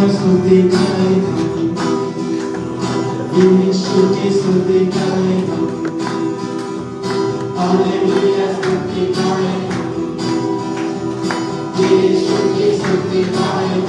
स्तुति गाए यीशु की स्तुति गाए हालेलुया स्तुति गाए यीशु की स्तुति गाए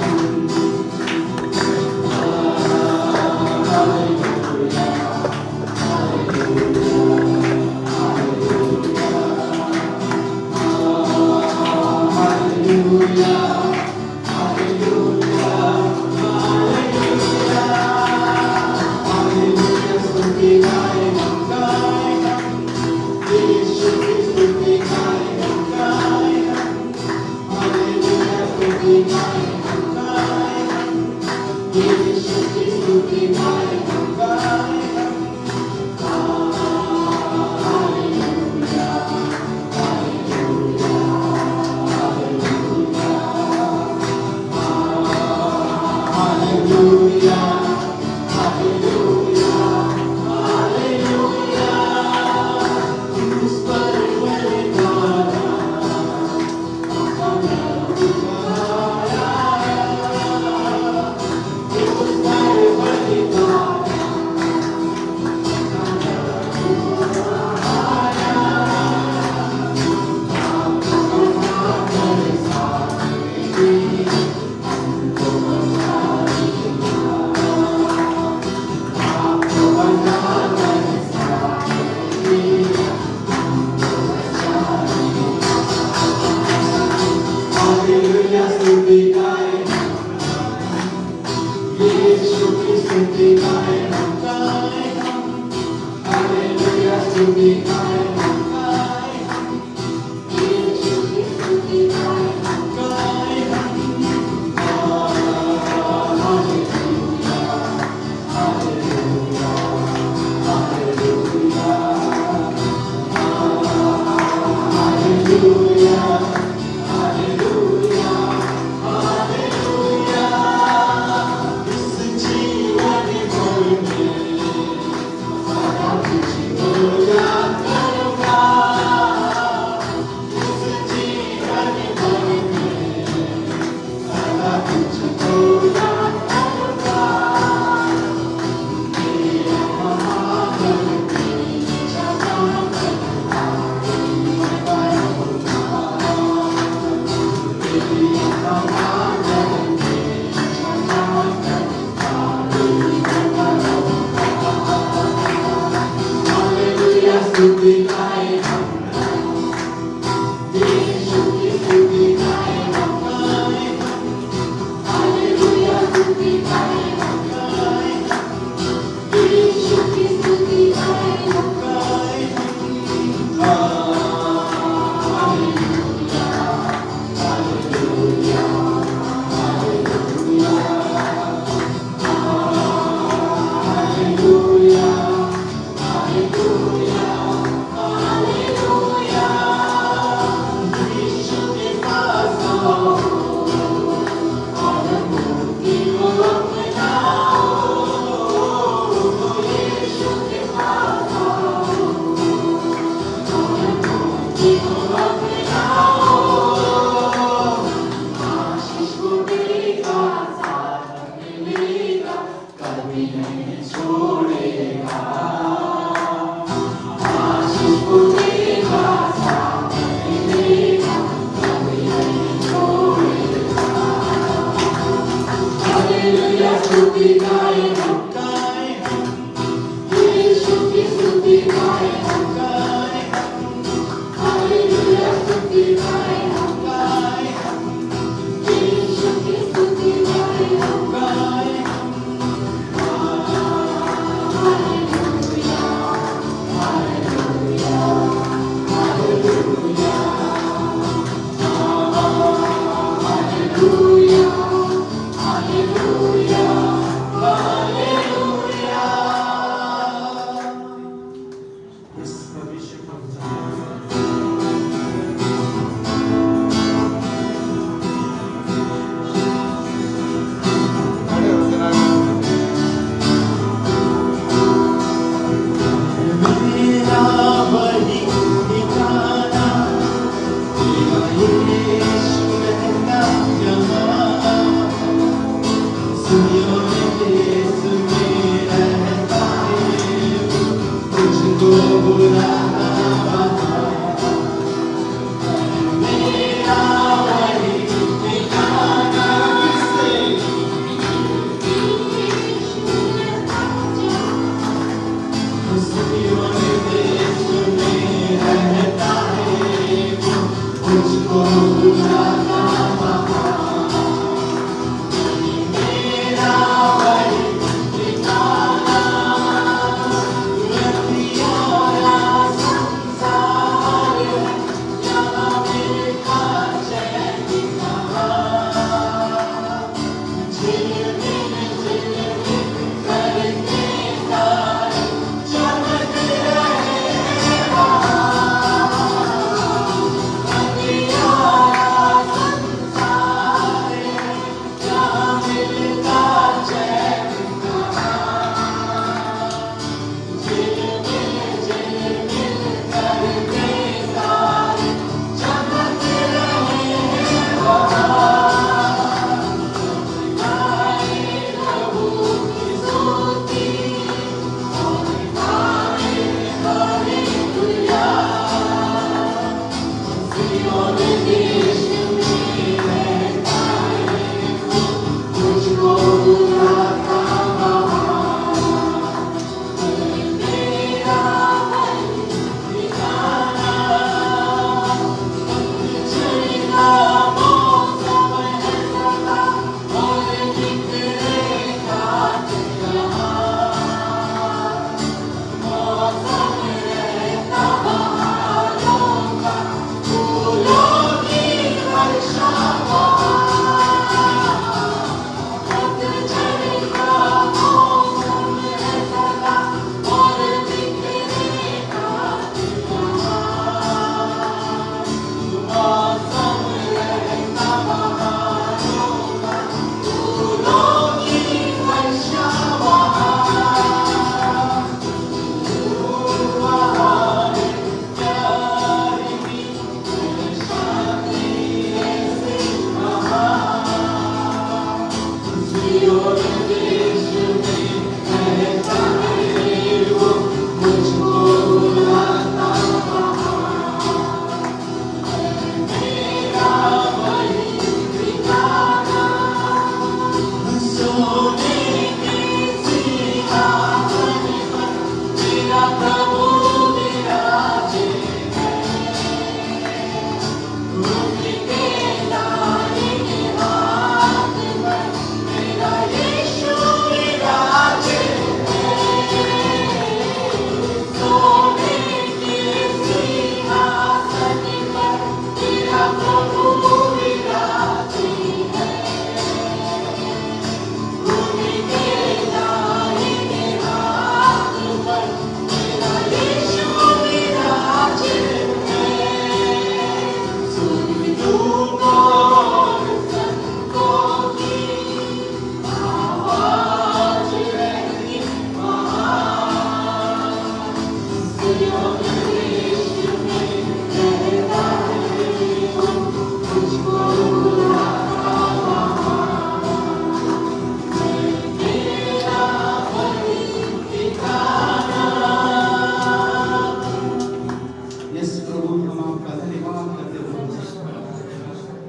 हम आपका धन्यवाद करते हैं।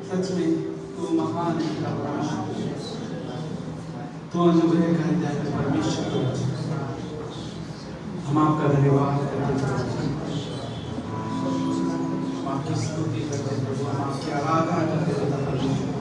सच में तू महान है प्रभु, तो अनुग्रह करता है परमेश्वर। हम आपका धन्यवाद करते हैं, हम आपकी स्तुति करते हैं प्रभु, हम आपकी आराधना करते हैं परमेश्वर।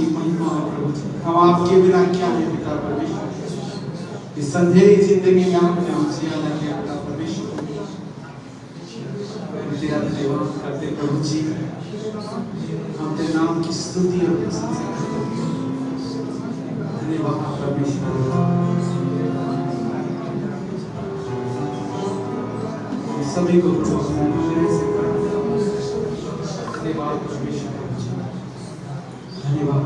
की महिमा हो प्रभु जी। हम आपके बिना क्या है पिता परमेश्वर, इस अंधेरी जिंदगी में आपने हमसे ज्यादा किया पिता परमेश्वर। तेरा धन्यवाद करते प्रभु जी, हम तेरे नाम की स्तुति और प्रशंसा करते हैं। धन्यवाद परमेश्वर। सभी को प्रभु धन्यवाद परमेश्वर। धन्यवाद।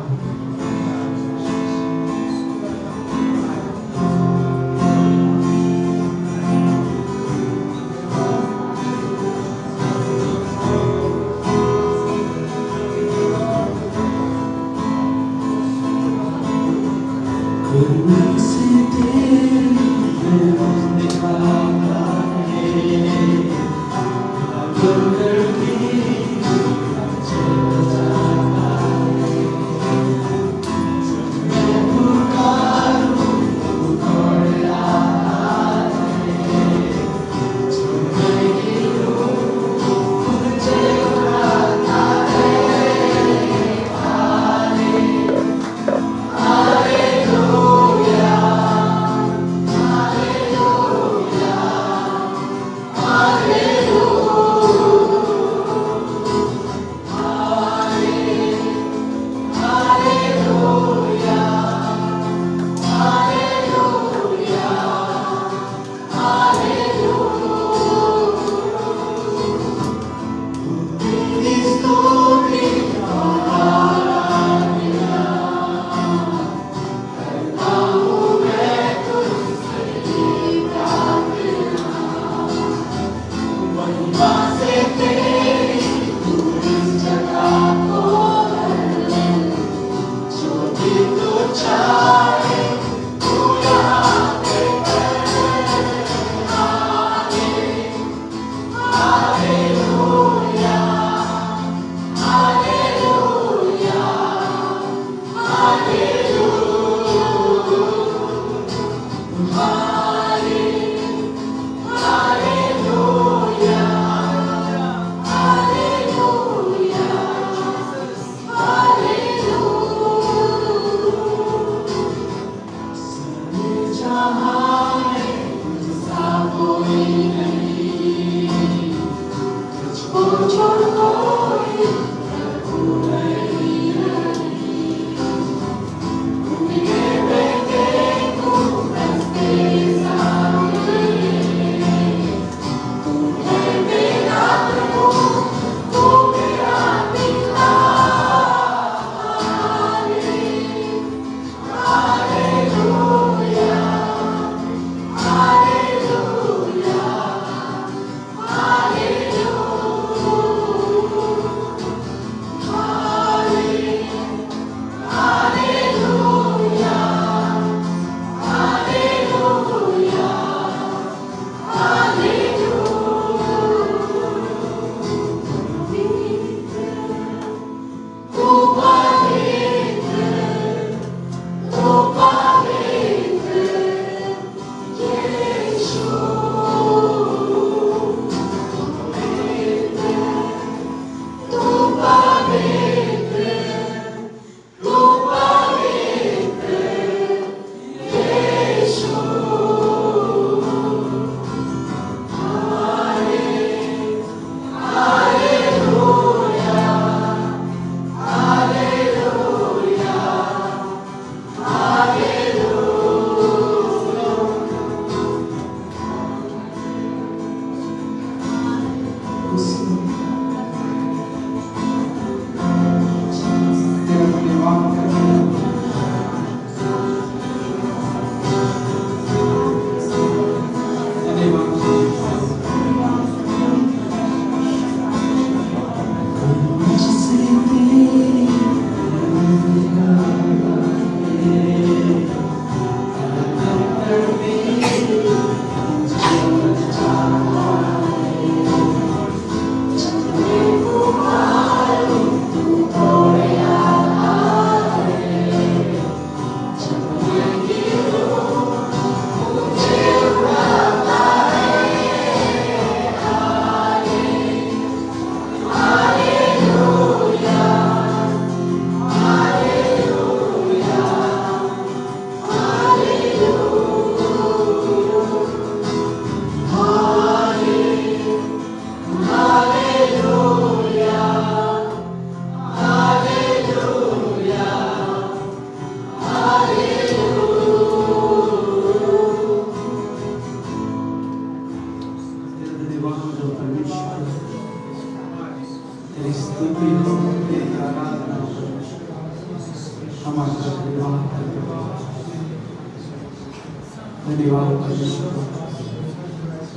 धन्यवाद परमेश्वर,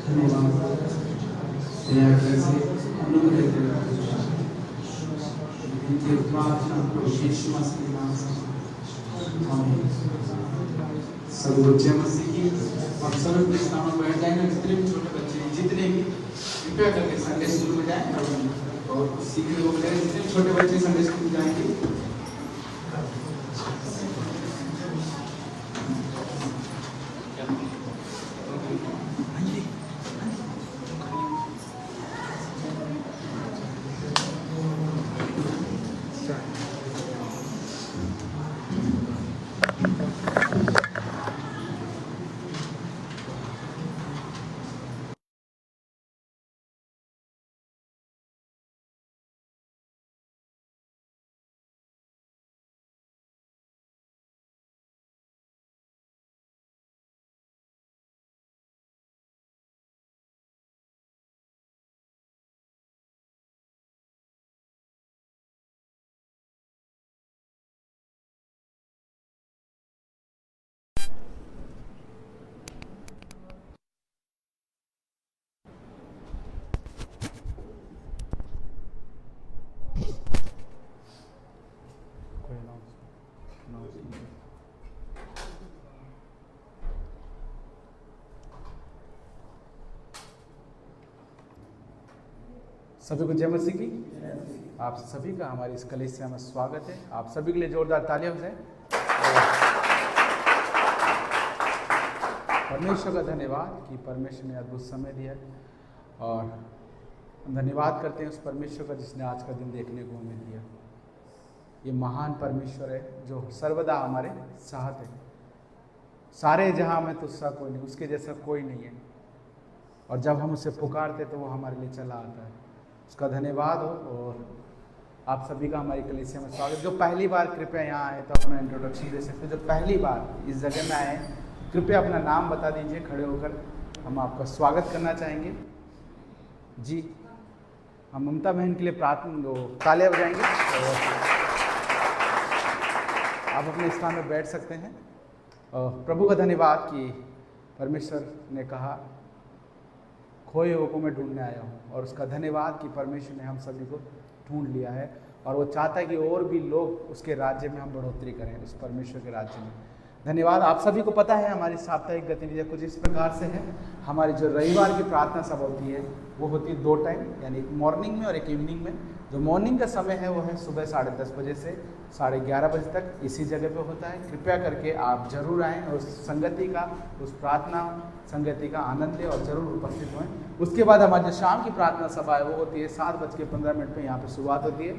धन्यवाद दया कैसे अनुग्रह देगा इनके प्रार्थना को यीशु मसीह के नाम से आमीन। सब बच्चे मसीह की और सब अपने स्थान पर बैठ जाएंगे। जितने भी छोटे बच्चे हैं, जितने भी कृपया करके संडे स्कूल में जाएं और सीखने को मिलेगा। जितने भी छोटे बच्चे संडे स्कूल जाएंगे सभी को जय मसीह की। आप सभी का हमारी इस कलीसिया में स्वागत है। आप सभी के लिए जोरदार तालियां से परमेश्वर का धन्यवाद कि परमेश्वर ने अद्भुत समय दिया और हम धन्यवाद करते हैं उस परमेश्वर का जिसने आज का दिन देखने को हमें दिया। ये महान परमेश्वर है जो सर्वदा हमारे साथ है। सारे जहां में तो उसका कोई नहीं, उसके जैसा कोई नहीं है। और जब हम उसे पुकारते तो वो हमारे लिए चला आता है। उसका धन्यवाद हो। और आप सभी का हमारी कलीसिया में स्वागत। जो पहली बार कृपया यहाँ आए तो अपना इंट्रोडक्शन दे सकते हैं। जो पहली बार इस जगह में आए कृपया अपना नाम बता दीजिए खड़े होकर। हम आपका स्वागत करना चाहेंगे। जी, हम ममता बहन के लिए प्रार्थना तालियां बजाएंगे। आप अपने स्थान में बैठ सकते हैं। प्रभु का धन्यवाद कि परमेश्वर ने कहा खोए हुए को मैं ढूंढने आया हूँ। और उसका धन्यवाद कि परमेश्वर ने हम सभी को ढूंढ लिया है और वो चाहता है कि और भी लोग उसके राज्य में हम बढ़ोतरी करें, उस परमेश्वर के राज्य में। धन्यवाद। आप सभी को पता है हमारी साप्ताहिक गतिविधियाँ कुछ इस प्रकार से है। हमारी जो रविवार की प्रार्थना सभा होती है वो होती है 2 टाइम, यानी एक मॉर्निंग में और एक इवनिंग में। जो मॉर्निंग का समय है वो है सुबह 10:30 बजे से 11:30 बजे तक इसी जगह पे होता है। कृपया करके आप जरूर आएँ और उस संगति का, उस प्रार्थना संगति का आनंद लें और ज़रूर उपस्थित हों। उसके बाद हमारी जो शाम की प्रार्थना सभा है वो होती है 7:15 पर यहाँ पर शुरुआत होती है।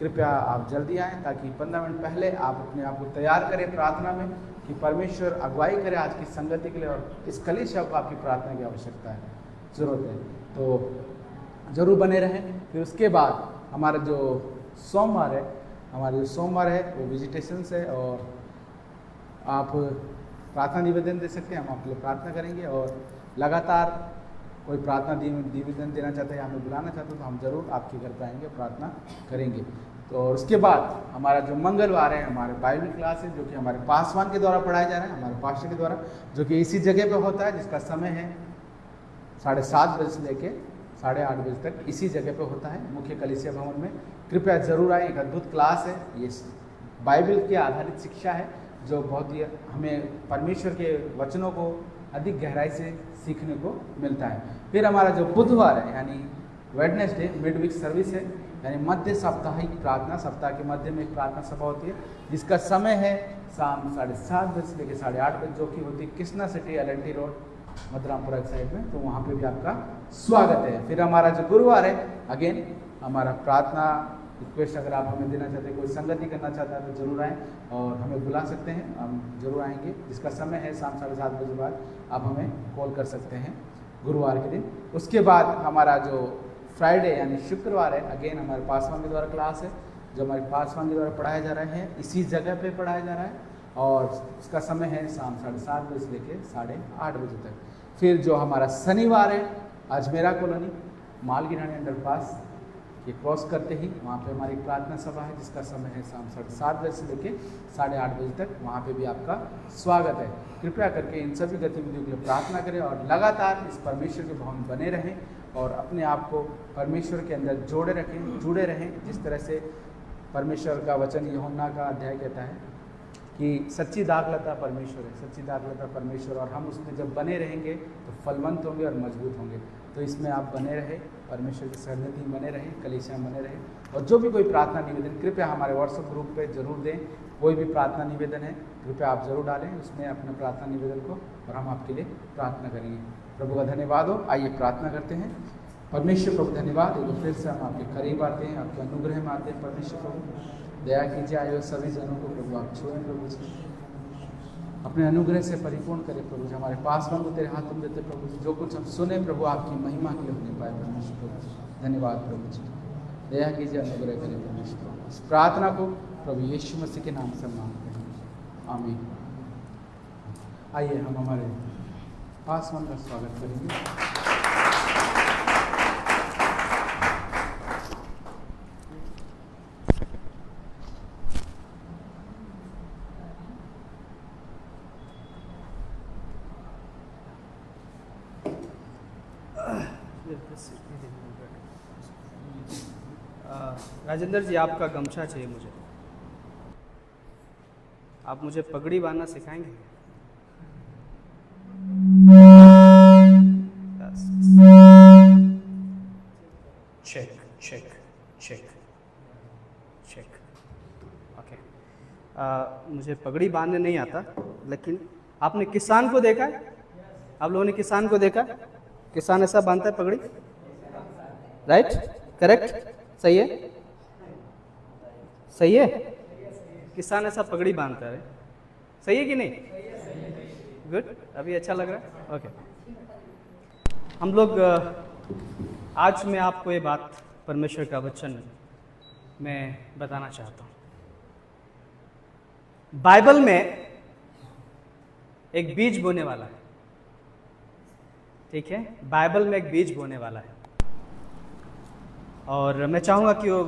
कृपया आप जल्दी आएँ ताकि 15 मिनट पहले आप अपने आप को तैयार करें प्रार्थना में कि परमेश्वर अगुवाई करे आज की संगति के लिए। और इस कलीसिया को आपकी प्रार्थना की आवश्यकता है, ज़रूरत है, तो ज़रूर बने रहें। फिर उसके बाद हमारा जो सोमवार है, वो विजिटेशन है और आप प्रार्थना निवेदन दे सकते हैं। हम आपके लिए प्रार्थना करेंगे और लगातार कोई प्रार्थना निवेदन देना चाहते हैं या हमें बुलाना चाहते हैं तो हम ज़रूर आपके घर पर आएंगे, प्रार्थना करेंगे। तो उसके बाद हमारा जो मंगलवार है हमारे बाइबल क्लास है जो कि हमारे पासवान के द्वारा पढ़ाया जा रहा है, हमारे पास्टर के द्वारा, जो कि इसी जगह पे होता है, जिसका समय है 7:30 बजे से लेके 8:30 बजे तक इसी जगह पे होता है मुख्य कलीसिया भवन में। कृपया ज़रूर आए। एक अद्भुत क्लास है, ये बाइबल के आधारित शिक्षा है जो बहुत ही हमें परमेश्वर के वचनों को अधिक गहराई से सीखने को मिलता है। फिर हमारा जो बुधवार है यानी वेडनेसडे मिडवीक सर्विस है, यानी मध्य साप्ताहिक प्रार्थना, सप्ताह के मध्य में एक प्रार्थना सभा होती है जिसका समय है शाम 7:30 बजे से लेकर 8:30 बजे, जो कि होती है Krishna city LNT road Madhurampura side में। तो वहाँ पे भी आपका स्वागत है। फिर हमारा जो गुरुवार है अगेन हमारा प्रार्थना रिक्वेस्ट, अगर आप हमें देना चाहते हैं, कोई संगति करना चाहता है तो ज़रूर आएँ और हमें बुला सकते हैं, हम ज़रूर आएंगे। जिसका समय है शाम 7:30 बजे बाद आप हमें कॉल कर सकते हैं गुरुवार के दिन। उसके बाद हमारा जो फ्राइडे यानी शुक्रवार है अगेन हमारे पासवान के द्वारा क्लास है जो हमारे पासवान के द्वारा पढ़ाया जा रहा है, इसी जगह पे पढ़ाया जा रहा है और उसका समय है शाम 7:30 बजे से लेकर 8:30 बजे तक। फिर जो हमारा शनिवार है अजमेरा कॉलोनी मालगी रानी अंडरपास ये क्रॉस करते ही वहाँ पे हमारी प्रार्थना सभा है, जिसका समय है शाम 7:30 बजे से लेकर 8:30 बजे तक। वहाँ पे भी आपका स्वागत है। कृपया करके इन सभी गतिविधियों के लिए प्रार्थना करें और लगातार इस परमेश्वर के भवन में बने रहें और अपने आप को परमेश्वर के अंदर जुड़े रहें। जिस तरह से परमेश्वर का वचन यूहन्ना का अध्याय कहता है कि सच्ची दाखलता परमेश्वर है, सच्ची दाखलता परमेश्वर, और हम उसमें जब बने रहेंगे तो फलवंत होंगे और मजबूत होंगे। तो इसमें आप बने रहे, परमेश्वर की सन्निधि में बने रहें, कलीसिया में बने रहें। और जो भी कोई प्रार्थना निवेदन कृपया हमारे व्हाट्सएप ग्रुप पे जरूर दें। कोई भी प्रार्थना निवेदन है कृपया आप जरूर डालें उसमें अपने प्रार्थना निवेदन को, और हम आपके लिए प्रार्थना करेंगे। प्रभु का धन्यवाद हो। आइए प्रार्थना करते हैं। परमेश्वर प्रभु धन्यवाद, एक बार फिर से हम आपके करीब आते हैं, आपके अनुग्रह में आते हैं। परमेश्वर प्रभु दया कीजिए, आए सभी जनों को प्रभु आप छुएं प्रभु जी, अपने अनुग्रह से परिपूर्ण करें प्रभु जी। हमारे पास को तेरे हाथ में देते प्रभु जी, जो कुछ हम सुने प्रभु आपकी महिमा के लिए होने पाए। परमेश्वर प्रभु धन्यवाद प्रभु जी, दया कीजिए, अनुग्रह करें परमेश्वर प्रभु। इस प्रार्थना को प्रभु यीशु मसीह के नाम से मांगते हैं, आमीन। आइए हम हमारे पासवान का स्वागत करेंगे। राजेंद्र जी, आपका गमछा चाहिए मुझे। आप मुझे पगड़ी बांधना सिखाएंगे? Check check check check. Okay, मुझे पगड़ी बांधने नहीं आता, लेकिन आपने किसान को देखा है? आप लोगों ने किसान को देखा? किसान ऐसा बांधता है पगड़ी, राइट? करेक्ट? सही है? सही है? किसान ऐसा पगड़ी बांधता है, सही है कि नहीं? गुड, अभी अच्छा लग रहा है। ओके, हम लोग आज मैं आपको ये बात परमेश्वर का वचन मैं बताना चाहता हूँ। बाइबल में एक बीज बोने वाला है, ठीक है? बाइबल में एक बीज बोने वाला है, और मैं चाहूँगा कि वो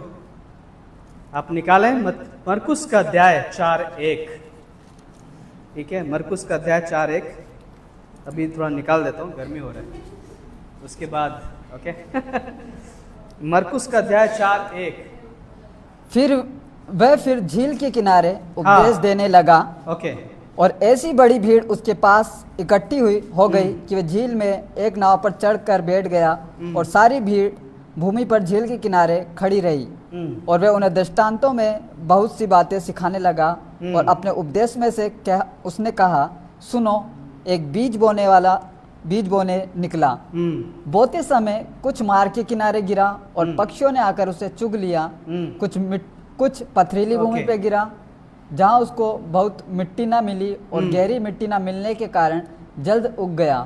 आप निकालें मरकुस का अध्याय 4:1, ठीक है? मरकुस का अध्याय 4:1 अभी थोड़ा निकाल देता हूँ, गर्मी हो रहा है, उसके बाद ओके। मरकुस का अध्याय 4:1। फिर झील के किनारे उपदेश देने लगा, ओके, और ऐसी बड़ी भीड़ उसके पास इकट्ठी हो गई कि वह झील में एक नाव पर चढ़कर बैठ गया, और सारी भीड़ भूमि पर झील के किनारे खड़ी रही। और वह उन्हें दृष्टांतों में बहुत सी बातें सिखाने लगा, और अपने उपदेश में से उसने कहा, सुनो, एक बीज बोने निकला। बोते समय कुछ मार्ग के किनारे गिरा, और पक्षियों ने आकर उसे चुग लिया। कुछ पथरीली भूमि पे गिरा, जहाँ उसको बहुत मिट्टी ना मिली, और गहरी मिट्टी ना मिलने के कारण जल्द उग गया।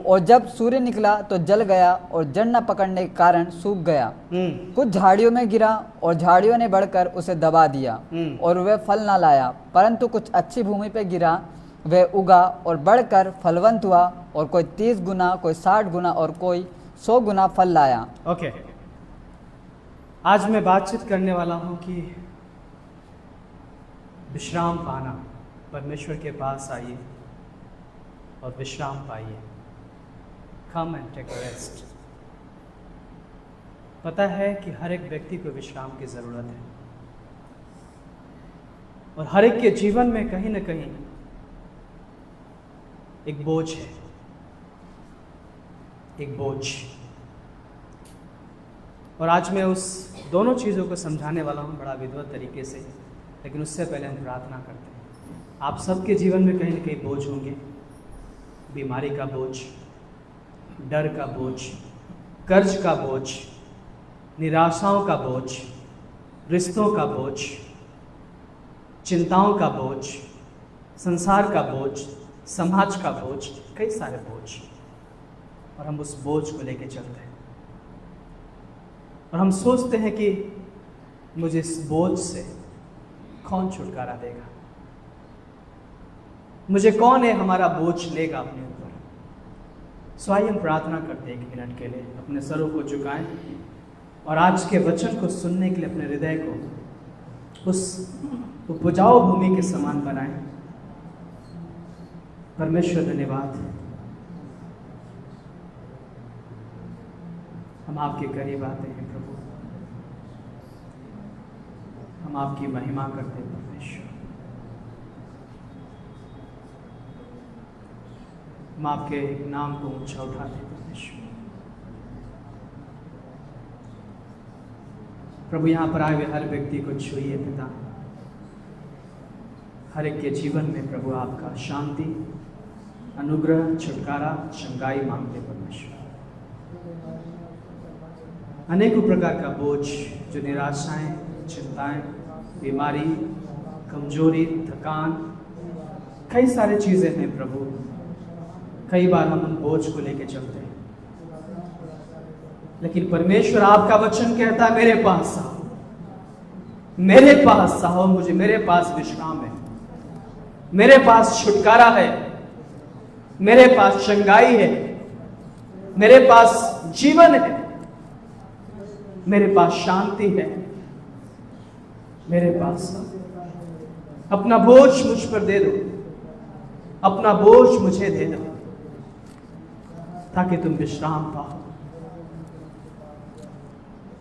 और जब सूर्य निकला तो जल गया, और जड़ न पकड़ने के कारण सूख गया। कुछ झाड़ियों में गिरा, और झाड़ियों ने बढ़कर उसे दबा दिया, और वह फल न लाया। परंतु कुछ अच्छी भूमि पे गिरा, वह उगा और बढ़कर फलवंत हुआ, और कोई 30 गुना, कोई 60 गुना, और कोई 100 गुना फल लाया। ओके, आज मैं बातचीत करने वाला हूँ कि विश्राम पाना। परमेश्वर के पास आइए और विश्राम पाइए। Come and take rest. पता है कि हर एक व्यक्ति को विश्राम की ज़रूरत है, और हर एक के जीवन में कहीं ना कहीं एक बोझ है, एक बोझ। और आज मैं उस दोनों चीज़ों को समझाने वाला हूँ बड़ा विधिवत तरीके से, लेकिन उससे पहले हम प्रार्थना करते हैं। आप सबके जीवन में कहीं ना कहीं बोझ होंगे, बीमारी का बोझ, डर का बोझ, कर्ज का बोझ, निराशाओं का बोझ, रिश्तों का बोझ, चिंताओं का बोझ, संसार का बोझ, समाज का बोझ, कई सारे बोझ। और हम उस बोझ को लेके चलते हैं, और हम सोचते हैं कि मुझे इस बोझ से कौन छुटकारा देगा, मुझे कौन है हमारा बोझ लेगा अपने ऊपर। सो आइए हम प्रार्थना करते हैं 1 मिनट के लिए। अपने सरों को झुकाएं और आज के वचन को सुनने के लिए अपने हृदय को उस उपजाऊ भूमि के समान बनाएं। परमेश्वर धन्यवाद, हम आपके करीब आते हैं प्रभु, हम आपकी महिमा करते हैं परमेश्वर, हम आपके नाम को ऊंचा उठाते हैं परमेश्वर। प्रभु यहाँ पर आए हुए हर व्यक्ति को छूइए पिता, हर एक के जीवन में प्रभु आपका शांति, अनुग्रह, छुटकारा, चंगाई मांगते परमेश्वर। अनेकों प्रकार का बोझ, जो निराशाएं, चिंताएं, बीमारी, कमजोरी, थकान, कई सारी चीज़ें हैं प्रभु। कई बार हम उन बोझ को लेके चलते हैं, लेकिन परमेश्वर आपका वचन कहता है मेरे पास आओ, मेरे पास आओ, मुझे मेरे पास विश्राम है, मेरे पास छुटकारा है, मेरे पास चंगाई है, मेरे पास जीवन है, मेरे पास शांति है, मेरे पास अपना बोझ मुझ पर दे दो, अपना बोझ मुझे दे दो, ताकि तुम विश्राम पाओ।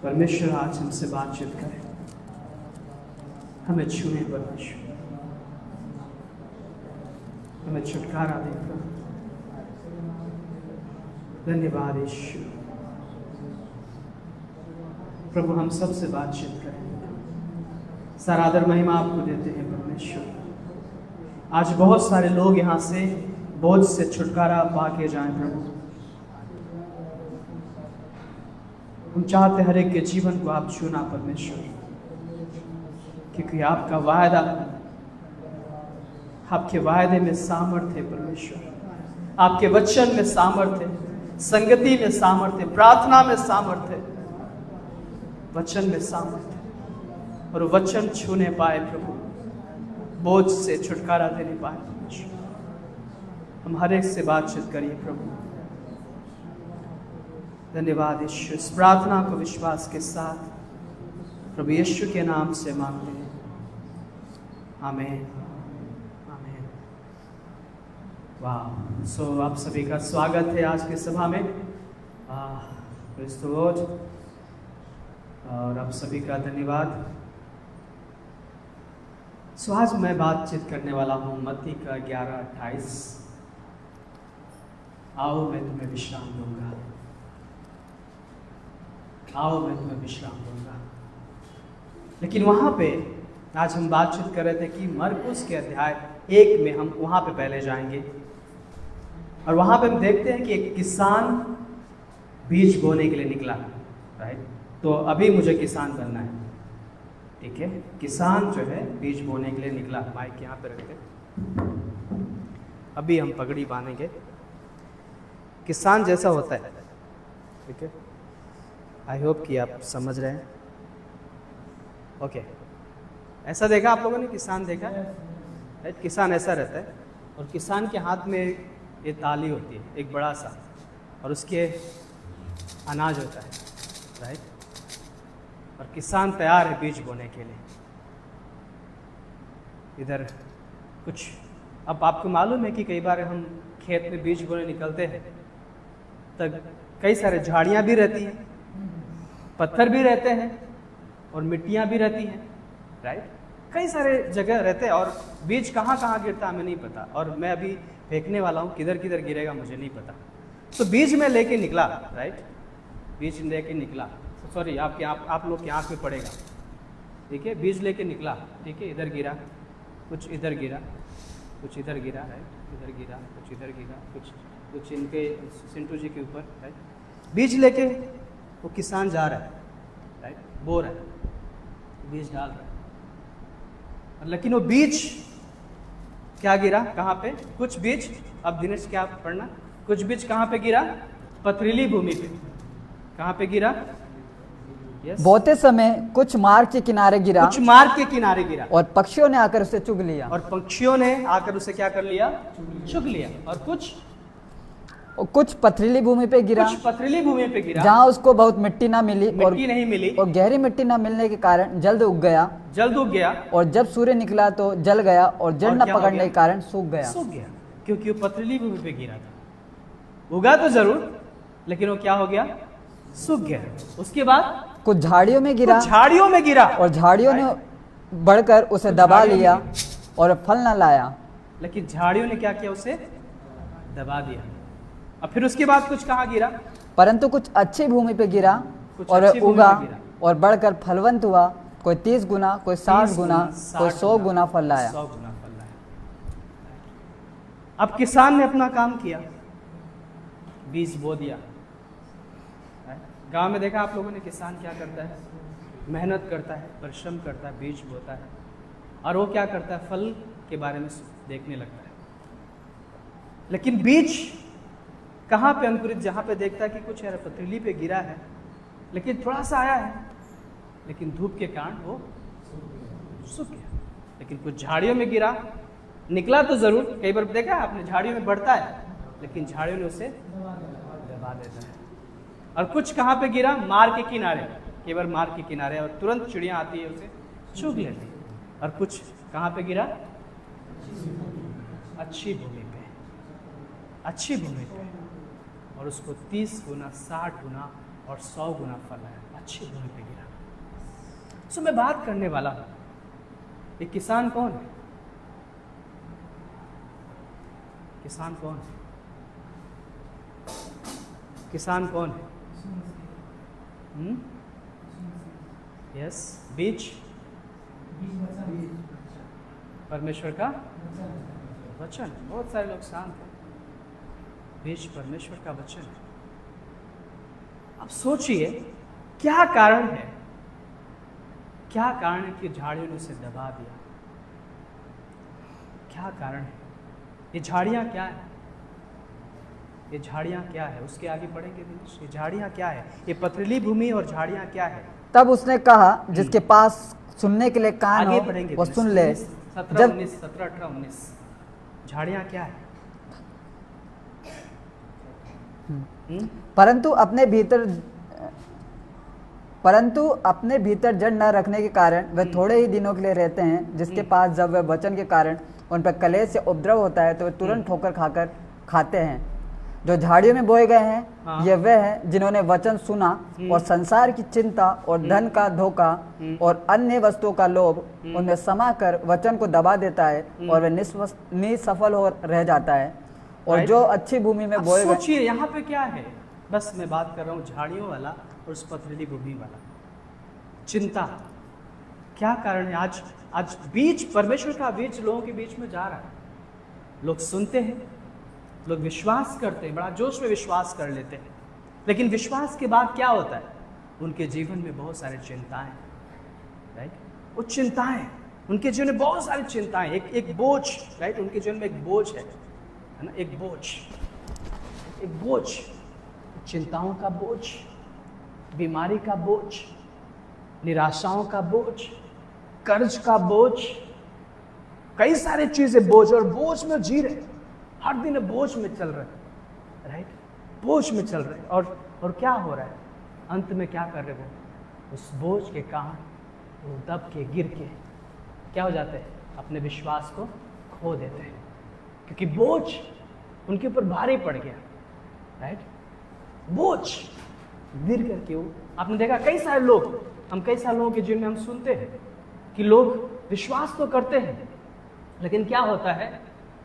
परमेश्वर आज हमसे बातचीत करें, हमें छूए परमेश्वर, हमें छुटकारा दे प्रभु। धन्यवाद ईश्वर, प्रभु हम सबसे बातचीत करें, सारा आदर महिमा आपको देते हैं परमेश्वर। आज बहुत सारे लोग यहाँ से बोझ से छुटकारा पा के जाएं प्रभु। हम चाहते हर एक के जीवन को आप छूना परमेश्वर, क्योंकि आपका वायदा, आपके वायदे में सामर्थ्य है परमेश्वर, आपके वचन में सामर्थ्य है, संगति में सामर्थ्य, प्रार्थना में सामर्थ्य, वचन में सामर्थ्य, और वचन छूने पाए प्रभु, बोझ से छुटकारा देने पाए परमेश्वर। हम हर एक से बातचीत करिए प्रभु। धन्यवाद यीशु, इस प्रार्थना को विश्वास के साथ प्रभु यीशु के नाम से मांगते हैं, आमीन आमीन। वाह, सो आप सभी का स्वागत है आज की सभा में, प्रेज़ द लॉर्ड, और आप सभी का धन्यवाद। सो आज मैं बातचीत करने वाला हूँ मत्ती का 11:28, आओ मैं तुम्हें विश्राम दूंगा, आओ मैं तुम्हें विश्राम दूंगा। लेकिन वहाँ पे आज हम बातचीत कर रहे थे कि मरकुस के अध्याय 1 में हम वहाँ पे पहले जाएंगे, और वहाँ पे हम देखते हैं कि एक किसान बीज बोने के लिए निकला, राइट। तो अभी मुझे किसान बनना है, ठीक है। किसान जो है बीज बोने के लिए निकला। माइक यहाँ पे रखते, अभी हम पगड़ी बांधेंगे। किसान जैसा होता है, ठीक है। आई होप कि आप समझ रहे हैं, ओके। ऐसा देखा आप लोगों ने, किसान देखा, राइट। किसान ऐसा रहता है, और किसान के हाथ में ये ताली होती है, एक बड़ा सा, और उसके अनाज होता है, राइट। और किसान तैयार है बीज बोने के लिए। इधर कुछ, अब आपको मालूम है कि कई बार हम खेत में बीज बोने निकलते हैं, तब कई सारे झाड़ियाँ भी रहती हैं, पत्थर भी रहते हैं, और मिट्टियाँ भी रहती हैं, राइट। कई सारे जगह रहते हैं, और बीज कहाँ कहाँ गिरता हमें नहीं पता, और मैं अभी फेंकने वाला हूँ, किधर किधर गिरेगा मुझे नहीं पता। तो बीज में लेके निकला, राइट, बीज लेके निकला, सॉरी आप लोग की आँख में पड़ेगा, ठीक है। बीज लेके निकला, ठीक है। इधर गिरा, कुछ इधर गिरा, कुछ इधर गिरा, राइट, इधर गिरा, कुछ इधर गिरा, कुछ इनके सिंटू जी के ऊपर, राइट। बीज लेके वो किसान जा रहा है, राइट, बो रहा है, बीज डाल रहा है, लेकिन वो बीज क्या गिरा, कहाँ पे? कुछ बीज, अब दिनेश क्या पढ़ना, कुछ बीज कहाँ पे गिरा? पथरीली भूमि पे। कहाँ पे गिरा? बोते समय कुछ मार्ग के किनारे गिरा, कुछ मार्ग के किनारे गिरा, और पक्षियों ने आकर उसे चुग लिया, और पक्षियों ने आकर उसे क्या कर लिया? चुग लिया। और और कुछ पथरीली भूमि पे गिरा, कुछ पथरीली भूमि पे गिरा, जहाँ उसको बहुत मिट्टी ना मिली और मिट्टी नहीं मिली, गहरी मिट्टी ना मिलने के कारण जल्द उग गया, जल्द उग गया, और जब सूर्य निकला तो जल गया और जड़ और न क्या हो पकड़ने गया? के कारण सूख गया। सूख गया, क्योंकि वो पथरीली भूमि पे गिरा था। उगा तो जरूर, लेकिन वो क्या हो गया? सूख गया। उसके बाद कुछ झाड़ियों में गिरा, कुछ झाड़ियों में गिरा, और झाड़ियों ने बढ़कर उसे दबा झाड़ियों में लिया और फल न लाया। लेकिन झाड़ियों ने क्या किया? उसे दबा दिया। और फिर उसके बाद कुछ कहाँ गिरा? परंतु कुछ अच्छी भूमि पे गिरा कुछ और अच्छी भूमि उगा पे गिरा। और बढ़कर फलवंत हुआ, कोई 30 गुना, कोई 60 गुना, कोई 100 गुना फल लाया। 100 गुना फल लाया। अब किसान ने अपना काम किया, बीज बो दिया। गांव में देखा आप लोगों ने, किसान क्या करता है? मेहनत करता है, परिश्रम करता है, बीज बोता है, और वो क्या करता है? फल के बारे में देखने लगता है। लेकिन बीज कहाँ पे अंकुरित? जहाँ पे देखता है कि कुछ है, पथरीली पे गिरा है, लेकिन थोड़ा सा आया है, लेकिन धूप के कारण वो सूख गया। लेकिन कुछ झाड़ियों में गिरा, निकला तो जरूर। कई बार देखा है आपने, झाड़ियों में बढ़ता है, लेकिन झाड़ियों ने उसे दबा देता है। और कुछ कहाँ पे गिरा? मार्ग के किनारे। कई बार मार्ग के किनारे, और तुरंत चिड़िया आती है, उसे चुग लेती है। और कुछ कहाँ पे गिरा? अच्छी भूमि पे, अच्छी भूमि पे, और उसको 30 गुना, 60 गुना और 100 गुना फल आया। अच्छी भूमि पे गिरा। सो मैं बात करने वाला हूं, एक किसान कौन है? किसान कौन है? किसान कौन है? यस, बीज परमेश्वर का वचन। बहुत सारे लोग शांत हैं। बीज परमेश्वर का वचन है। अब सोचिए, क्या कारण है? क्या कारण है कि झाड़ियों ने उसे दबा दिया? क्या कारण है? ये झाड़ियां क्या है? ये झाड़ियां क्या है? उसके आगे बढ़ेंगे दिनेश। ये झाड़ियां क्या है? ये पथरीली भूमि और झाड़ियां क्या है? तब उसने कहा, जिसके पास सुनने के लिए कान आगे हो बढ़ेंगे वो दिनेश। सुन ले। 17, जब 19, 17, 18, 19 झाड़ियां क्या है? परंतु अपने भीतर जड़ न रखने के कारण वे थोड़े ही दिनों के लिए रहते हैं, जिसके पास जब वे वचन के कारण उन पर कलेश से उपद्रव होता है तो वे तुरंत ठोकर खाते हैं। जो झाड़ियों में बोए गए हैं, हाँ। ये वे हैं जिन्होंने वचन सुना और संसार की चिंता और धन का धोखा और अन्य वस्तुओं का लोभ उनमें समाकर वचन को दबा देता है और वे निसफल हो रह जाता है। और जो अच्छी भूमि में बोए गए। सोचिए यहाँ पे क्या है? बस मैं बात कर रहा हूँ झाड़ियों वाला और उस पथरीली भूमि वाला। चिंता, क्या कारण है? आज बीज, परमेश्वर का बीज लोगों के बीच में जा रहा है। लोग सुनते हैं, लोग विश्वास करते हैं, बड़ा जोश में विश्वास कर लेते हैं, लेकिन विश्वास के बाद क्या होता है? उनके जीवन में बहुत सारी चिंताएं, राइट? वो चिंताएं, उनके जीवन में बहुत सारी चिंताएं, एक बोझ, राइट? उनके जीवन में एक बोझ है ना? एक बोझ, चिंताओं का बोझ, बीमारी का बोझ, निराशाओं का बोझ, कर्ज का बोझ, कई सारी चीजें बोझ, और बोझ में जी रहे, हर दिन बोझ में चल रहे, राइट? बोझ में चल रहे, और क्या हो रहा है? अंत में क्या कर रहे वो? उस बोझ के कारण वो दब के, गिर के क्या हो जाते हैं? अपने विश्वास को खो देते हैं, क्योंकि बोझ उनके ऊपर भारी पड़ गया, राइट? बोझ गिर करके वो, आपने देखा कई सारे लोगों के जीवन में हम सुनते हैं कि लोग विश्वास तो करते हैं, लेकिन क्या होता है?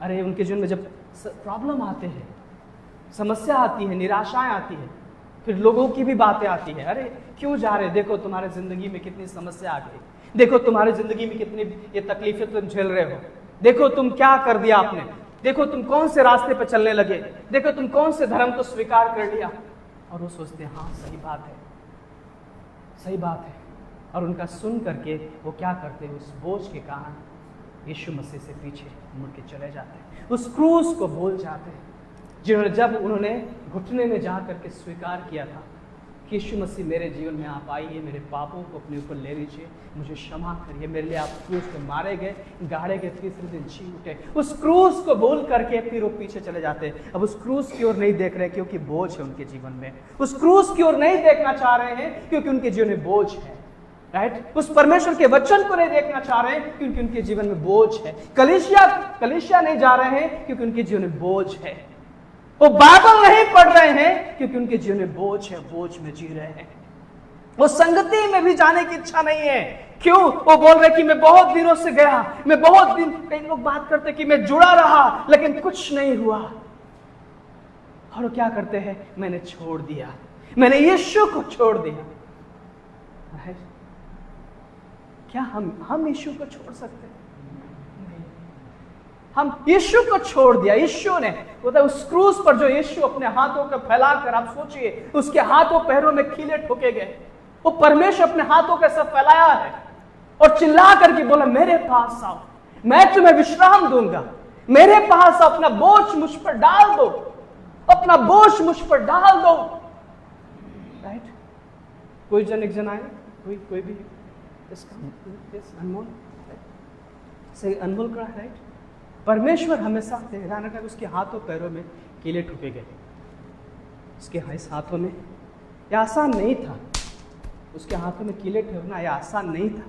अरे उनके जीवन में जब प्रॉब्लम आते हैं, समस्या आती है, निराशाएं आती है, फिर लोगों की भी बातें आती है। अरे क्यों जा रहे? देखो तुम्हारे जिंदगी में कितनी समस्या आ गई, देखो तुम्हारी जिंदगी में कितनी ये तकलीफें तुम झेल रहे हो, देखो तुम क्या कर दिया आपने, देखो तुम कौन से रास्ते पर चलने लगे, देखो तुम कौन से धर्म को स्वीकार कर लिया। और वो सोचते हैं हाँ सही बात है, सही बात है, और उनका सुन करके वो क्या करते हैं? उस बोझ के कारण यीशु मसीह से पीछे मुड़ के चले जाते हैं, उस क्रूस को भूल जाते हैं, जब उन्होंने घुटने में जा करके स्वीकार किया था कि यीशु मसीह मेरे जीवन में आप आइए, मेरे पापों को अपने ऊपर ले लीजिए, मुझे क्षमा करिए, मेरे लिए आप क्रूस पे मारे गए, गाड़े गए, तीसरे दिन जी उठे। उस क्रूस को भूल करके फिर वो पीछे चले जाते। अब उस क्रूस की ओर नहीं देख रहे क्योंकि बोझ है उनके जीवन में। उस क्रूस की ओर नहीं देखना चाह रहे हैं क्योंकि उनके जीवन में बोझ है। राइट? उस परमेश्वर के वचन को नहीं देखना चाह रहे हैं क्योंकि उनके जीवन में बोझ है। कलीसिया नहीं जा रहे हैं क्योंकि उनके जीवन में बोझ है। वो बाइबल नहीं पढ़ रहे हैं क्योंकि उनके जीवन में बोझ है, बोझ में जी रहे हैं। वो संगति में भी जाने की इच्छा नहीं है। क्यों? वो बोल रहे कि मैं बहुत दिनों से गया, मैं बहुत दिन, कई लोग बात करते कि मैं जुड़ा रहा लेकिन कुछ नहीं हुआ। और वो क्या करते हैं? मैंने छोड़ दिया, मैंने यीशु को छोड़ दिया। क्या हम यीशु को छोड़ सकते हैं? हम यीशु को छोड़ दिया। यीशु ने उस क्रूस पर जो यीशु अपने हाथों को फैलाकर, आप सोचिए, उसके हाथों पैरों में कीले ठोके गए। वो परमेश्वर अपने हाथों के सब फैलाया है और चिल्ला करके बोला मेरे पास आओ, मैं तुम्हें विश्राम दूंगा, मेरे पास आओ, अपना बोझ मुझ पर डाल दो, अपना बोझ मुझ पर डाल दो। राइट? कोई जन एक जन आए, कोई भी अनमोल से अनमोल करा। राइट? परमेश्वर हमेशा ध्यान रखना, उसके हाथों पैरों में कीले ठोके गए। उसके इस हाथों में, यह आसान नहीं था, उसके हाथों में कीले ठोकना यह आसान नहीं था।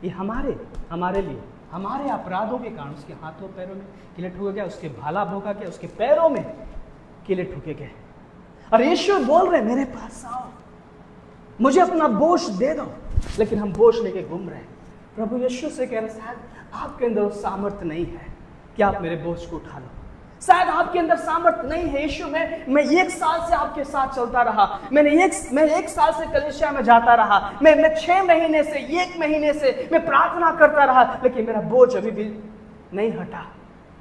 ये हमारे लिए, हमारे अपराधों के कारण उसके हाथों पैरों में कीले ठोके गया, उसके भाला भोगा गया, उसके पैरों में कीले ठोके गए। और यीशु बोल रहे मेरे पास आओ, मुझे अपना बोझ दे दो। लेकिन हम बोझ लेके घूम रहे हैं। प्रभु यीशु से कह रहे शायद आपके अंदर सामर्थ्य नहीं है कि आप मेरे बोझ को उठा लो। शायद आपके अंदर सामर्थ्य नहीं है। यीशु मैं 1 साल से आपके साथ चलता रहा, मैं 1 साल से कलीसिया में जाता रहा, मैं 6 महीने से, 1 महीने से मैं प्रार्थना करता रहा, लेकिन मेरा बोझ अभी भी नहीं हटा।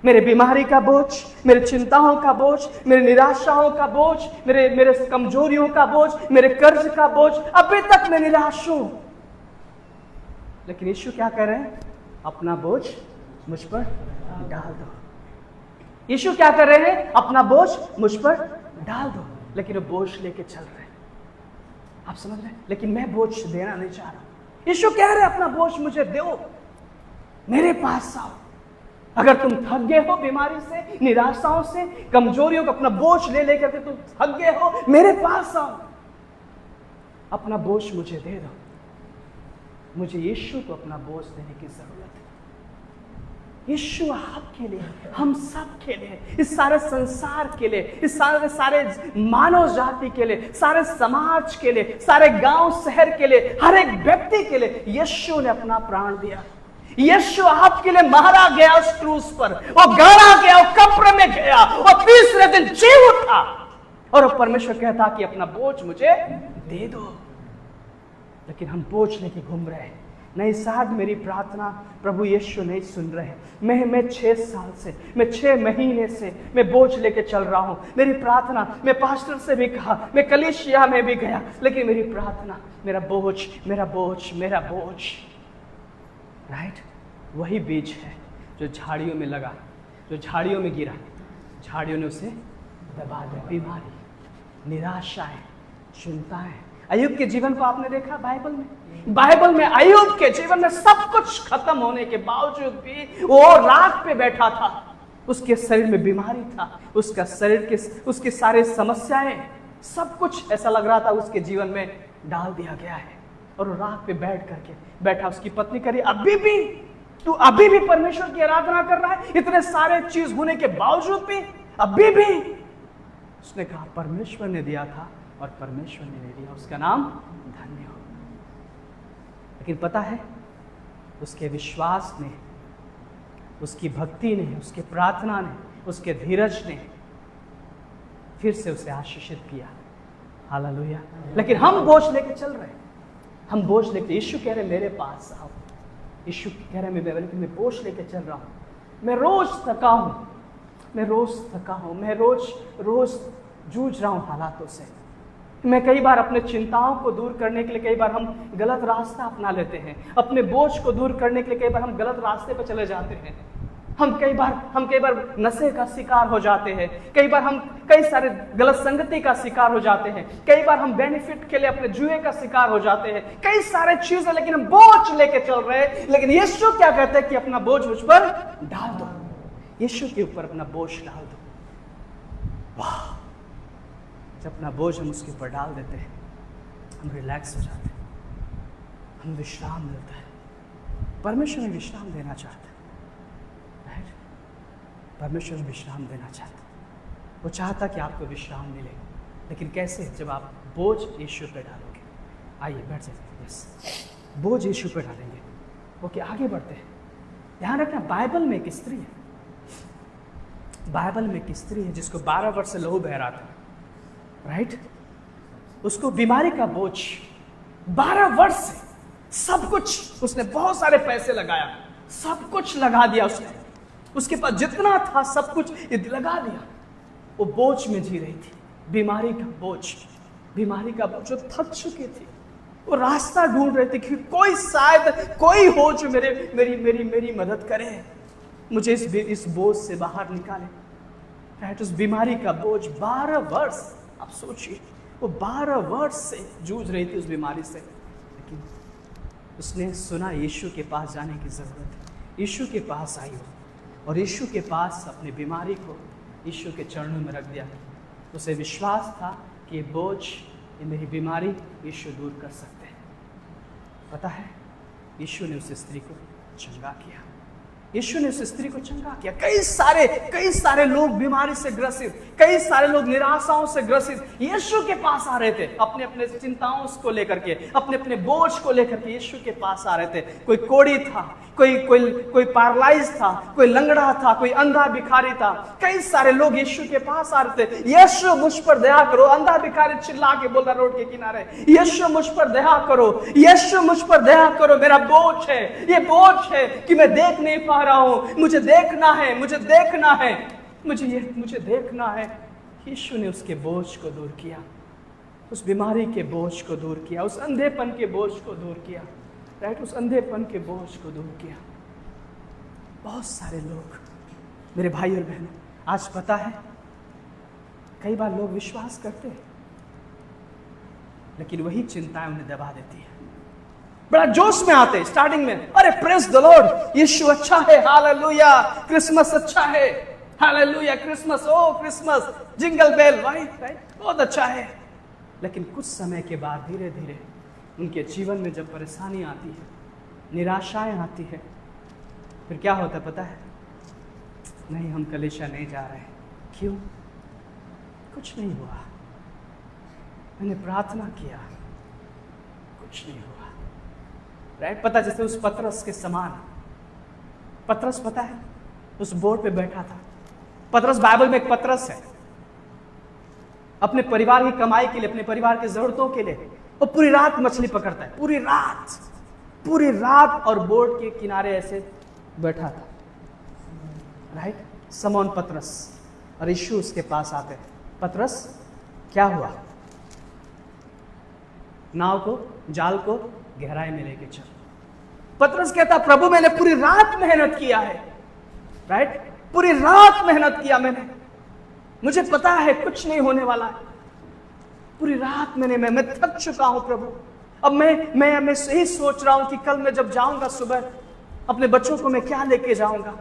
मेरे बीमारी का बोझ, मेरे चिंताओं का बोझ, मेरे निराशाओं का बोझ, मेरे कमजोरियों का बोझ, मेरे कर्ज का बोझ, अभी तक मैं निराश हूं। लेकिन यीशु क्या कह रहे हैं? अपना बोझ मुझ पर डाल दो। यीशु क्या कर रहे हैं? अपना बोझ मुझ पर डाल दो। लेकिन वो बोझ लेके चल रहे हैं। आप समझ रहे हैं? लेकिन मैं बोझ देना नहीं चाह रहा। यीशु कह रहे हैं अपना बोझ मुझे दो, मेरे पास आओ। अगर तुम थक गए हो बीमारी से, निराशाओं से, कमजोरियों को, अपना बोझ ले लेकर के तुम थक गए हो, मेरे पास आओ, अपना बोझ मुझे दे दो। मुझे यीशु को अपना बोझ देने की जरूरत है। यीशु आपके लिए, हम सब के लिए, इस सारे संसार के लिए, इस सारे मानव जाति के लिए, सारे समाज के लिए, सारे गांव शहर के लिए, हर एक व्यक्ति के लिए यीशु ने अपना प्राण दिया। यीशु आपके लिए मारा गया उस क्रूस पर, वो गाड़ा गया, वो कब्र में गया, और तीसरे दिन जी उठा। और वो परमेश्वर कहता कि अपना बोझ मुझे दे दो। लेकिन हम बोझ लेके घूम रहे हैं। नहीं, शायद मेरी प्रार्थना प्रभु यीशु नहीं सुन रहे हैं। मैं 6 साल से, मैं 6 महीने से मैं बोझ लेके चल रहा हूं। मेरी प्रार्थना, मैं पास्टर से भी कहा, मैं कलीसिया में भी गया, लेकिन मेरी प्रार्थना, मेरा बोझ, मेरा बोझ, मेरा बोझ। राइट? वही बीज है जो झाड़ियों में लगा, जो झाड़ियों में गिरा, झाड़ियों ने उसे दबा दिया। बीमारी, निराशाएं, चिंताएं। अय्यूब के जीवन को आपने देखा बाइबल में अय्यूब के जीवन में सब कुछ खत्म होने के बावजूद भी वो राख पे बैठा था। उसके शरीर में बीमारी था, उसका शरीर के, उसकी सारी समस्याएं, सब कुछ ऐसा लग रहा था उसके जीवन में डाल दिया गया है। और वो राख पे बैठा। उसकी पत्नी करी, तू अभी भी परमेश्वर की आराधना कर रहा है, इतने सारे चीज होने के बावजूद भी अभी भी? उसने कहा परमेश्वर ने दिया था और परमेश्वर ने दिया, उसका नाम धन्य हो। लेकिन पता है, उसके विश्वास ने, उसकी भक्ति ने, उसके प्रार्थना ने, उसके धीरज ने फिर से उसे आशीषित किया। हालेलुया। लेकिन हम बोझ लेके चल रहे हैं, हम बोझ लेके, यीशु कह रहे मेरे पास आओ। यीशु कह रहे मैं बोझ लेके चल रहा हूं, मैं रोज थका हूं, मैं रोज जूझ रहा हूं हालातों से। मैं कई बार अपने चिंताओं को दूर करने के लिए कई बार हम गलत रास्ता अपना लेते हैं, अपने बोझ को दूर करने के लिए कई बार हम गलत रास्ते पर चले जाते हैं। हम कई बार नशे का शिकार हो जाते हैं, कई बार हम कई सारे गलत संगति का शिकार हो जाते हैं, कई बार हम बेनिफिट के लिए अपने जुए का शिकार हो जाते हैं, कई सारे चीजें, लेकिन हम बोझ लेके चल रहे हैं। लेकिन यीशु क्या कहते हैं कि अपना बोझ मुझ पर डाल दो, यीशु के ऊपर अपना बोझ डाल दो। वाह, जब अपना बोझ हम उसके ऊपर डाल देते हैं, हम रिलैक्स हो जाते हैं, हम विश्राम मिलता है। परमेश्वर में विश्राम देना चाहता है, परमेश्वर विश्राम देना चाहता है। वो चाहता कि आपको विश्राम मिले, लेकिन कैसे? जब आप बोझ यीशु पे डालोगे। आइए बैठ जाइए। यस, बोझ यीशु पे डालेंगे। ओके, आगे बढ़ते हैं। ध्यान रखना, बाइबल में एक स्त्री है, बाइबल में एक स्त्री है जिसको 12 वर्ष से लहू बह रहा था, राइट? उसको बीमारी का बोझ 12 वर्ष से, सब कुछ उसने, बहुत सारे पैसे लगाया, सब कुछ लगा दिया उसने, उसके पास जितना था सब कुछ लगा दिया। वो बोझ में जी रही थी, बीमारी का बोझ, बीमारी का बोझ। जो थक चुकी थी, वो रास्ता ढूंढ रही थी कि कोई शायद कोई हो जो मेरी मदद करे, मुझे इस बोझ से बाहर निकाले। राइट, उस बीमारी का बोझ 12 वर्ष, आप सोचिए, वो 12 वर्ष से जूझ रही थी उस बीमारी से। लेकिन उसने सुना यीशु के पास जाने की जरूरत है, यीशु के पास आई हो, और यीशु के पास अपनी बीमारी को यीशु के चरणों में रख दिया। उसे विश्वास था कि ये बोझ, ये मेरी बीमारी यीशु दूर कर सकते हैं। पता है, यीशु ने उस स्त्री को चंगा किया, यीशु ने उस स्त्री को चंगा किया। कई सारे लोग बीमारी से ग्रसित, कई सारे लोग निराशाओं से ग्रसित यीशु के पास आ रहे थे, अपने अपने चिंताओं को लेकर के, अपने अपने बोझ को लेकर के यीशु के पास आ रहे थे। कोई कोढ़ी था, कोई पैरालाइज था, कोई लंगड़ा था, कोई अंधा भिखारी था। कई सारे लोग यीशु के पास आ रहे थे। यीशु मुझ पर दया करो, अंधा भिखारी चिल्ला के बोल रहा रोड के किनारे, यीशु मुझ पर दया करो, यीशु मुझ पर दया करो, मेरा बोझ है, ये बोझ है कि मैं देख नहीं पा रहा हूं, मुझे देखना है, मुझे देखना है, मुझे देखना है। यीशु ने उसके बोझ को दूर किया, उस बीमारी के बोझ को दूर किया, उस अंधेपन के बोझ को दूर किया, राइट, उस अंधेपन के बोझ को दूर किया। बहुत सारे लोग, मेरे भाई और बहनों, आज पता है, कई बार लोग विश्वास करते हैं, लेकिन वही चिंताएं उन्हें दबा देती है। बड़ा जोश में आते हैं स्टार्टिंग में, अरे प्रेज द लॉर्ड, यीशु अच्छा है, हालेलुया, क्रिसमस अच्छा है, हालेलुया, क्रिसमस, ओ क्रिसमस, जिंगल बेल, राइट, बहुत अच्छा है। लेकिन कुछ समय के बाद धीरे धीरे उनके जीवन में जब परेशानी आती है, निराशाएं आती है, फिर क्या होता है पता है? नहीं, हम कलीसिया नहीं जा रहे। क्यों? कुछ नहीं हुआ, मैंने प्रार्थना किया, कुछ नहीं हुआ, राइट? पता, जैसे उस पतरस के समान, पतरस पता है उस बोट पे बैठा था। पतरस, बाइबल में एक पतरस है, अपने परिवार की कमाई के लिए, अपने परिवार की जरूरतों के लिए वो पूरी रात मछली पकड़ता है, पूरी रात, और बोट के किनारे ऐसे बैठा था, राइट? समौन पतरस, और यीशु उसके पास आते हैं, पतरस क्या हुआ? नाव को, जाल को गहराई में लेके चल। पतरस कहता, प्रभु मैंने पूरी रात मेहनत किया है, राइट? पूरी रात मेहनत किया मैंने, मुझे पता है कुछ नहीं होने वाला है, पूरी रात मैं थक चुका हूं प्रभु। अब मैं यही सोच रहा हूं कि कल मैं जब जाऊंगा सुबह, अपने बच्चों को मैं क्या लेके जाऊंगा।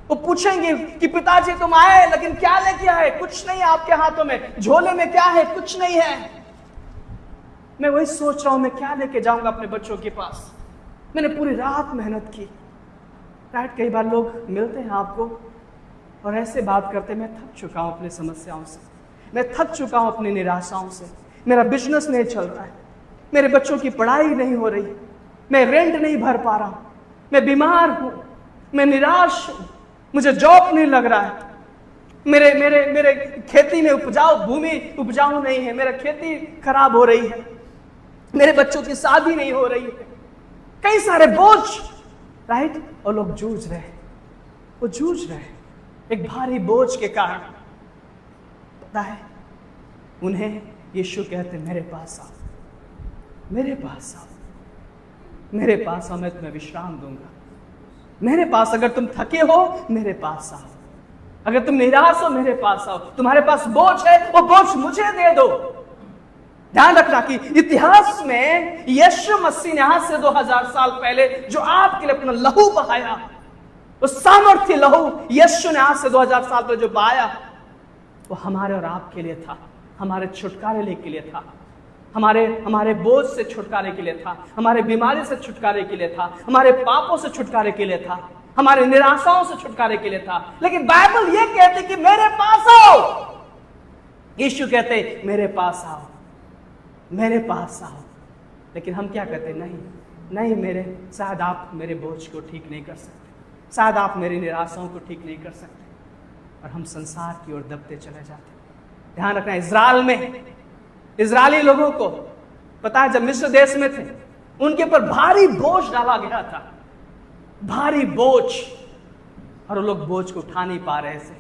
वो पूछेंगे कि पिताजी तुम आए, लेकिन क्या लेके आए? कुछ नहीं है आपके हाथों में, झोले में क्या है? कुछ नहीं है। मैं वही सोच रहा हूं, मैं क्या लेके जाऊंगा अपने बच्चों के पास। मैंने पूरी रात मेहनत की, राइट? कई बार लोग मिलते हैं आपको और ऐसे बात करते, मैं थक चुका हूं अपनी समस्याओं से, मैं थक चुका हूं अपनी निराशाओं से, मेरा बिजनेस नहीं चल रहा है, मेरे बच्चों की पढ़ाई नहीं हो रही, मैं रेंट नहीं भर पा रहा हूं, मैं बीमार हूं, मैं निराश हूं, मुझे जॉब नहीं लग रहा है, मेरे खेती में भूमि उपजाऊ नहीं है, मेरा खेती खराब हो रही है, मेरे बच्चों की शादी नहीं हो रही है, कई सारे बोझ, राइट? और लोग जूझ रहे हैं, वो जूझ रहे हैं एक भारी बोझ के कारण। पता है, उन्हें यीशु कहते, मेरे पास आओ, मेरे पास आओ, मेरे पास आओ, मैं तुम्हें विश्राम दूंगा, मेरे पास, अगर तुम थके हो मेरे पास आओ, अगर तुम निराश हो मेरे पास आओ, तुम्हारे पास बोझ है वो बोझ मुझे दे दो। ध्यान रखना कि इतिहास में यीशु मसीह ने आज से 2000 साल पहले जो आपके लिए अपना लहू बहाया, वो सामर्थ्य लहू यीशु ने आज से 2000 साल पहले जो बहाया, वो हमारे और आपके लिए था, हमारे छुटकारे के लिए था, हमारे बोझ से छुटकारे के लिए था, हमारे बीमारी से छुटकारे के लिए था, हमारे पापों से छुटकारे के लिए था, हमारे निराशाओं से छुटकारे के लिए था। लेकिन बाइबल ये कहती कि मेरे पास आओ। यीशु कहते मेरे पास आओ, मेरे पास आओ। लेकिन हम क्या कहते? नहीं मेरे, शायद आप मेरे बोझ को ठीक नहीं कर सकते, शायद आप मेरी निराशाओं को ठीक नहीं कर सकते, और हम संसार की ओर दबते चले जाते। ध्यान रखना, इजराइल में इजरायली लोगों को पता है, जब मिस्र देश में थे उनके ऊपर भारी बोझ डाला गया था, भारी बोझ, और वो लोग बोझ को उठा नहीं पा रहे थे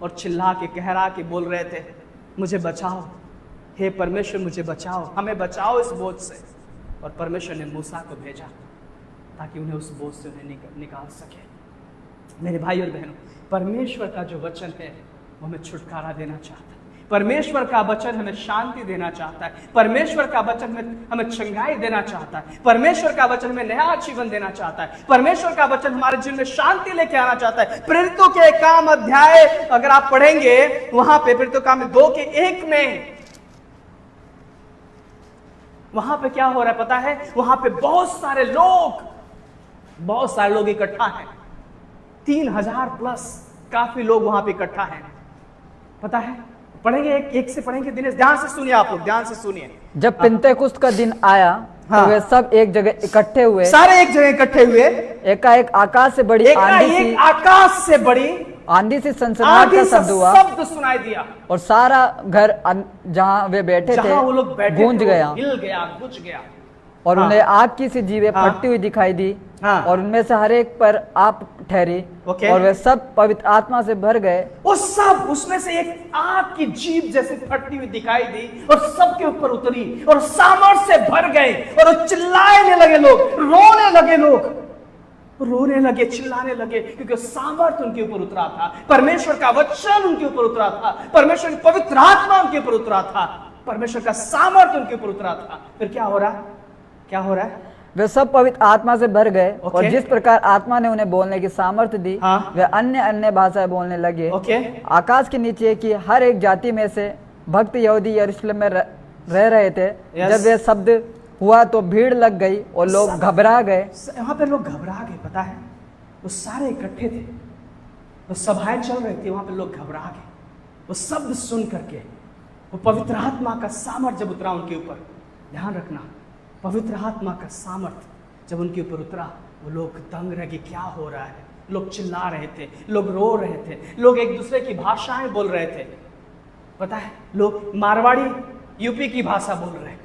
और चिल्ला के कहरा के बोल रहे थे, मुझे बचाओ, हे परमेश्वर मुझे बचाओ, हमें बचाओ इस बोझ से। और परमेश्वर ने मूसा को भेजा ताकि उन्हें उस बोझ से उन्हें निकाल सके। मेरे भाई और बहनों, परमेश्वर का जो वचन है वो हमें छुटकारा देना चाहता है, परमेश्वर का वचन हमें शांति देना चाहता है, परमेश्वर का वचन हमें चंगाई देना चाहता है, परमेश्वर का वचन हमें नया जीवन देना चाहता है, परमेश्वर का वचन हमारे जीवन में शांति लेके आना चाहता है। प्रेरितों के काम अध्याय अगर आप पढ़ेंगे, वहां पे प्रेरितों काम 2:1 में वहां पे क्या हो रहा है पता है? वहां पे बहुत सारे लोग इकट्ठा हैं, 3000 प्लस काफी लोग वहां पे इकट्ठा हैं। पता है, पढ़ेंगे एक से पढ़ेंगे। दिनेश ध्यान से सुनिए, आप लोग ध्यान से सुनिए। जब पिन्तेकुस्त का दिन आया तो वे सब एक जगह इकट्ठे हुए, सारे एक जगह इकट्ठे हुए। एकाएक आकाश से बड़ी आंधी सी सनसनाहट का शब्द हुआ, शब्द सुनाई दिया, और सारा घर जहां वे बैठे थे वो लोग बैठे गूंज गया, हिल गया, बुझ गया, और उन्हें आग की सी जीवें फटती हुई दिखाई दी, और उनमें से हर एक पर आप ठहरी, और वे सब पवित्र आत्मा से भर गए। वो सब, उसमें से एक आग की जीभ जैसे फटती हुई दिखाई दी और सबके ऊपर उतरी और सामर्थ से भर गए, और चिल्लाने लगे लोग, रोने लगे लोग, रोने लगे, चिल्लाने लगे, क्योंकि सामर्थ उनके ऊपर उतरा था, परमेश्वर का वचन उनके ऊपर उतरा था, परमेश्वर की पवित्र आत्मा उनके ऊपर उतरा था, परमेश्वर का सामर्थ उनके ऊपर उतरा था। फिर क्या हो रहा है? वे सब पवित्र आत्मा से भर गए, और जिस प्रकार आत्मा ने उन्हें बोलने की सामर्थ्य दी, वे अन्य भाषाएं बोलने लगे। आकाश के नीचे की हर एक जाति में से भक्त यहूदी यरूशलेम में रह रहे थे। जब वे शब्द हुआ तो भीड़ लग गई और लोग घबरा गए। वहां पे लोग घबरा गए, पता है, वो सारे इकट्ठे थे, वो सभाएं चल रही थी, वहां पे लोग घबरा गए। वो शब्द सुन करके, वो पवित्र आत्मा का सामर्थ जब उतरा उनके ऊपर, ध्यान रखना, पवित्र आत्मा का सामर्थ जब उनके ऊपर उतरा, वो लोग दंग रह गए, क्या हो रहा है? लोग चिल्ला रहे थे, लोग रो रहे थे, लोग एक दूसरे की भाषाएं बोल रहे थे। पता है, लोग मारवाड़ी यूपी की भाषा बोल रहे हैं,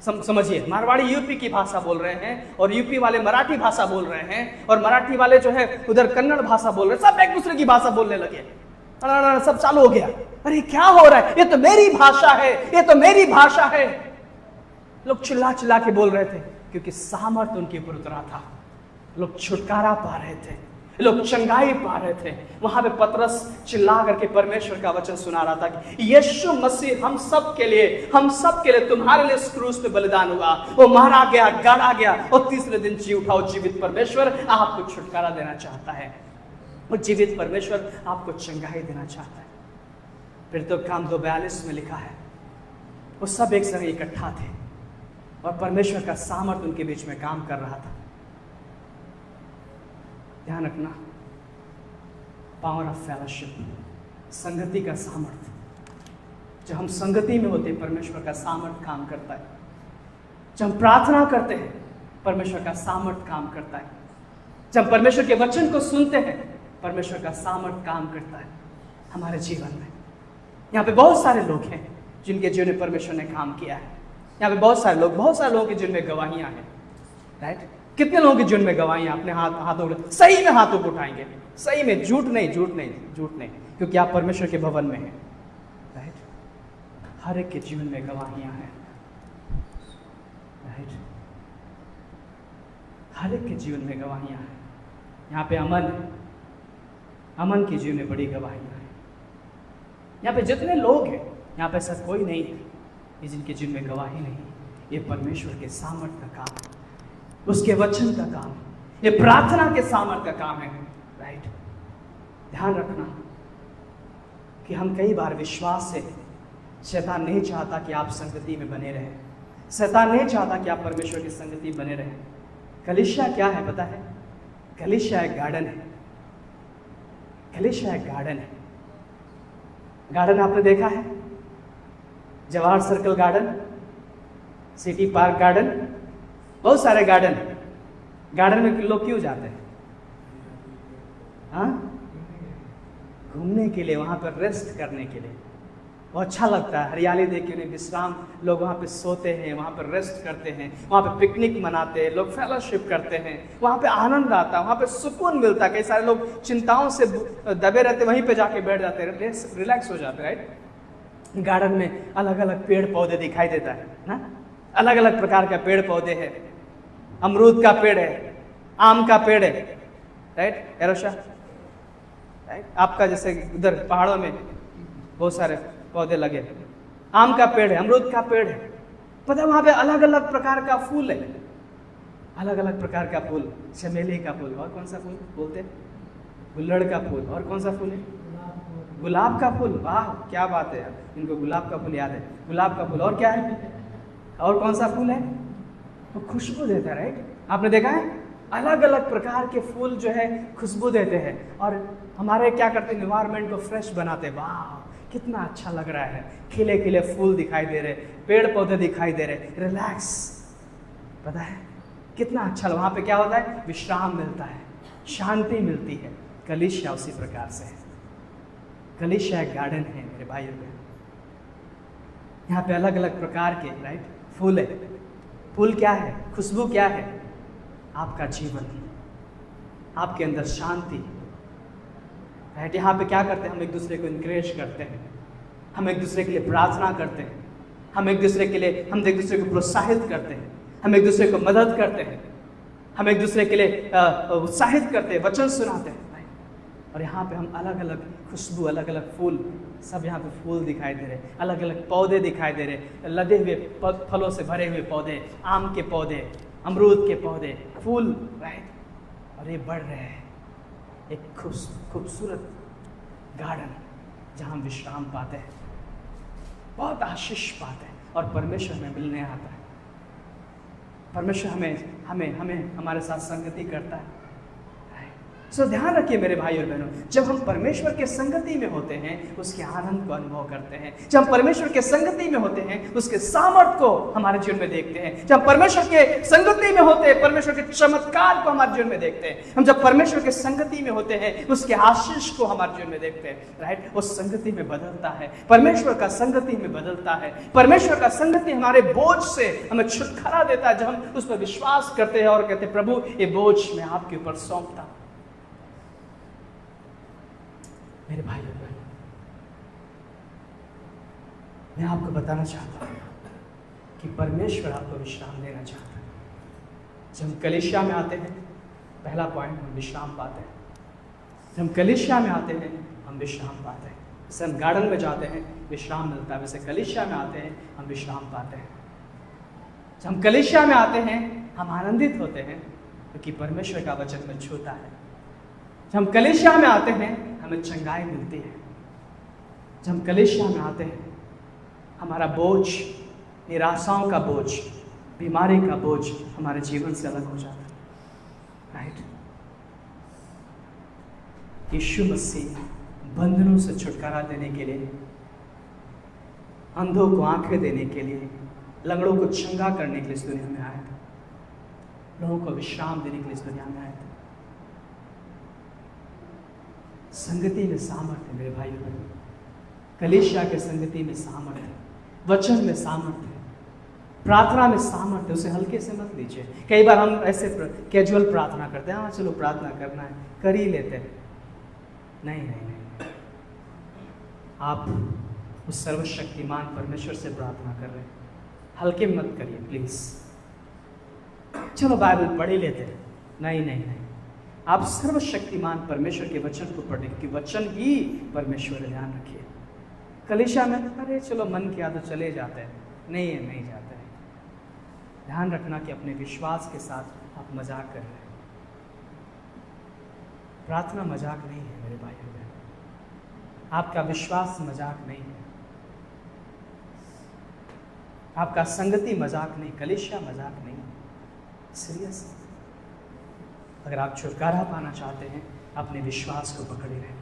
समझिए, मारवाड़ी यूपी की भाषा बोल रहे हैं, और यूपी वाले मराठी भाषा बोल रहे हैं, और मराठी वाले जो है उधर कन्नड़ भाषा बोल रहे हैं, सब एक दूसरे की भाषा बोलने लगे, सब चालू हो गया। अरे क्या हो रहा है? ये तो मेरी भाषा है, ये तो मेरी भाषा है। लोग चिल्ला चिल्ला के बोल रहे थे, क्योंकि सामर्थ उनके ऊपर उतरा था, लोग छुटकारा पा रहे थे, लोग चंगाई पा रहे थे। वहां पे पतरस चिल्ला करके परमेश्वर का वचन सुना रहा था कि यीशु मसीह हम सब के लिए तुम्हारे लिए इस क्रूस पे बलिदान हुआ, वो मारा गया, गाड़ा गया, और तीसरे दिन जी उठा। वो जीवित परमेश्वर आपको छुटकारा देना चाहता है, वो जीवित परमेश्वर आपको चंगाई देना चाहता है। फिर तो काम 2:42 में लिखा है, वो सब एक संग इकट्ठा थे और परमेश्वर का सामर्थ उनके बीच में काम कर रहा था। ध्यान रखना, पावर ऑफ फेलोशिप, संगति का सामर्थ। जब हम संगति में होते हैं, परमेश्वर का सामर्थ काम करता है। जब हम प्रार्थना करते हैं, परमेश्वर का सामर्थ काम करता है। जब परमेश्वर के वचन को सुनते हैं, परमेश्वर का सामर्थ काम करता है हमारे जीवन में। यहाँ पे बहुत सारे लोग हैं जिनके जीवन में परमेश्वर ने काम किया है। यहाँ पे बहुत सारे लोगों के जीवन में गवाहियां हैं, राइट? कितने लोगों के जीवन में गवाहियां? अपने हाथों सही में हाथों को उठाएंगे, सही में, झूठ नहीं, क्योंकि आप परमेश्वर के भवन में हैं, राइट? हर एक के जीवन में गवाहियां हैं, राइट? हर एक के जीवन में गवाहियां हैं। यहाँ पे अमन है, अमन की जीव में बड़ी गवाहियाँ हैं। यहाँ पे जितने लोग हैं, यहाँ पे ऐसा कोई नहीं है कि जिनके जीव में गवाही नहीं। ये परमेश्वर के सामर्थ्य का काम है, उसके वचन का काम है, ये प्रार्थना के सामर्थ्य का काम है। राइट, ध्यान रखना कि हम कई बार विश्वास से, शैतान नहीं चाहता कि आप संगति में बने रहें, शैतान नहीं चाहता कि आप परमेश्वर की संगति बने रहें। कलीसिया क्या है पता है? कलीसिया एक गार्डन है। कलीसिया एक गार्डन है। गार्डन आपने देखा है? Jawahar circle garden, city park garden, बहुत सारे गार्डन हैं। गार्डन में लोग क्यों जाते हैं? हाँ, घूमने के लिए, वहाँ पर रेस्ट करने के लिए। बहुत अच्छा लगता है, हरियाली देख के उन्हें विश्राम, लोग वहाँ पे सोते हैं, वहाँ पर रेस्ट करते हैं, वहाँ पे पिकनिक मनाते हैं, लोग फेलोशिप करते हैं, वहाँ पे आनंद आता है, वहाँ पे सुकून मिलता है। कई सारे लोग चिंताओं से दबे रहते, वहीं पे जाके बैठ जाते हैं, रिलैक्स हो जाते हैं। राइट, गार्डन में अलग अलग पेड़ पौधे दिखाई देता है ना, अलग अलग प्रकार का पेड़ पौधे हैं। अमरूद का पेड़ है, आम का पेड़ है। राइट एरोशा, राइट, आपका जैसे उधर पहाड़ों में बहुत सारे पौधे लगे, आम का पेड़ है, अमरूद का पेड़ है। पता है वहाँ पे अलग अलग प्रकार का फूल है, अलग अलग प्रकार का फूल, चमेली का फूल, और कौन सा फूल बोलते हैं? गुल्लड़ का फूल, और कौन सा फूल है? गुलाब का फूल। वाह क्या बात है यार, इनको गुलाब का फूल याद है। गुलाब का फूल, और क्या है? और कौन सा फूल है? वो खुशबू देता है। राइट, आपने देखा है अलग अलग प्रकार के फूल जो है खुशबू देते हैं और हमारे क्या करते हैं, एनवायरनमेंट को फ्रेश बनाते हैं। वाह कितना अच्छा लग रहा है, खिले खिले फूल दिखाई दे रहे, पेड़ पौधे दिखाई दे रहे, रिलैक्स। पता है कितना अच्छा, वहाँ पे क्या होता है? विश्राम मिलता है, शांति मिलती है। कलीसिया उसी प्रकार से है। कलीसिया एक गार्डन है मेरे भाइयों बहन। यहाँ पे अलग अलग प्रकार के राइट फूल है। फूल क्या है? खुशबू क्या है? आपका जीवन, आपके अंदर शांति। राइट, यहाँ पे क्या करते हैं? हम एक दूसरे को इनकरेज करते हैं, हम एक दूसरे के लिए प्रार्थना करते हैं, हम एक दूसरे के लिए, हम एक दूसरे को प्रोत्साहित करते हैं, हम एक दूसरे को मदद करते हैं, हम एक दूसरे के लिए उत्साहित करते हैं, वचन सुनाते हैं। और यहाँ पे हम अलग अलग खुशबू, अलग अलग फूल, सब यहाँ पे फूल दिखाई दे रहे, अलग अलग पौधे दिखाई दे रहे, लदे हुए फलों से भरे हुए पौधे, आम के पौधे, अमरूद के पौधे, फूल। राइट, और ये बढ़ रहे हैं एक खूबसूरत गार्डन जहाँ हम विश्राम पाते हैं, बहुत आशीष पाते हैं और परमेश्वर में मिलने आता है। परमेश्वर हमें हमारे साथ संगति करता है। सो ध्यान रखिए मेरे भाई और बहनों, जब हम परमेश्वर के संगति में होते हैं उसके आनंद को अनुभव करते हैं। जब हम परमेश्वर के संगति में होते हैं उसके सामर्थ को हमारे जीवन में देखते हैं। जब हम परमेश्वर के संगति में होते हैं परमेश्वर के चमत्कार को हमारे जीवन में देखते हैं। हम जब परमेश्वर के संगति में होते हैं उसके आशीष को हमारे जीवन में देखते हैं। राइट, उस संगति में बदलता है, परमेश्वर का संगति में बदलता है। परमेश्वर का संगति हमारे बोझ से हमें छुटकारा देता है। जब हम उस पर विश्वास करते हैं और कहते हैं प्रभु ये बोझ मैं आपके ऊपर सौंपता हूं। मेरे भाई और बहनों, मैं आपको बताना चाहता हूँ कि परमेश्वर आपको विश्राम देना चाहता है। जब हम कलीसिया में आते हैं, पहला पॉइंट, हम विश्राम पाते हैं। जब हम कलीसिया में आते हैं हम विश्राम पाते हैं। जैसे हम गार्डन में जाते हैं विश्राम मिलता है, वैसे कलीसिया में आते हैं हम विश्राम पाते हैं। जब हम कलीसिया में आते हैं हम आनंदित होते हैं क्योंकि परमेश्वर का वचन में छूता है। जब हम कलीसिया में आते हैं हमें चंगाई मिलती है। जब हम कलीसिया में आते हैं हमारा बोझ, निराशाओं का बोझ, बीमारी का बोझ हमारे जीवन से अलग हो जाता है। राइट, यीशु मसीह बंधनों से छुटकारा देने के लिए, अंधों को आंखें देने के लिए, लंगड़ों को चंगा करने के लिए इस दुनिया में आया था, लोगों को विश्राम देने के लिए इस दुनिया में आया था। संगति में सामर्थ्य मेरे भाई बहनों, कलीसिया के संगति में सामर्थ्य, वचन में सामर्थ्य, प्रार्थना में सामर्थ्य। उसे हल्के से मत लीजिए। कई बार हम ऐसे कैजुअल प्रार्थना करते हैं, हाँ चलो प्रार्थना करना है, कर ही लेते हैं। नहीं नहीं नहीं, आप उस सर्वशक्तिमान परमेश्वर से प्रार्थना कर रहे हैं, हल्के मत करिए प्लीज। चलो बाइबल पढ़ ही लेते हैं। नहीं नहीं नहीं, आप सर्वशक्तिमान परमेश्वर के वचन को पढ़ें कि वचन ही परमेश्वर है। ध्यान रखिए, कलीसिया में अरे चलो मन किया तो चले जाते हैं, नहीं जाते हैं। ध्यान रखना कि अपने विश्वास के साथ आप मजाक कर रहे हैं। प्रार्थना मजाक नहीं है मेरे भाई बहन, आपका विश्वास मजाक नहीं है, आपका संगति मजाक नहीं, कलीसिया मजाक नहीं, सीरियस। अगर आप छुटकारा पाना चाहते हैं अपने विश्वास को पकड़े रहें,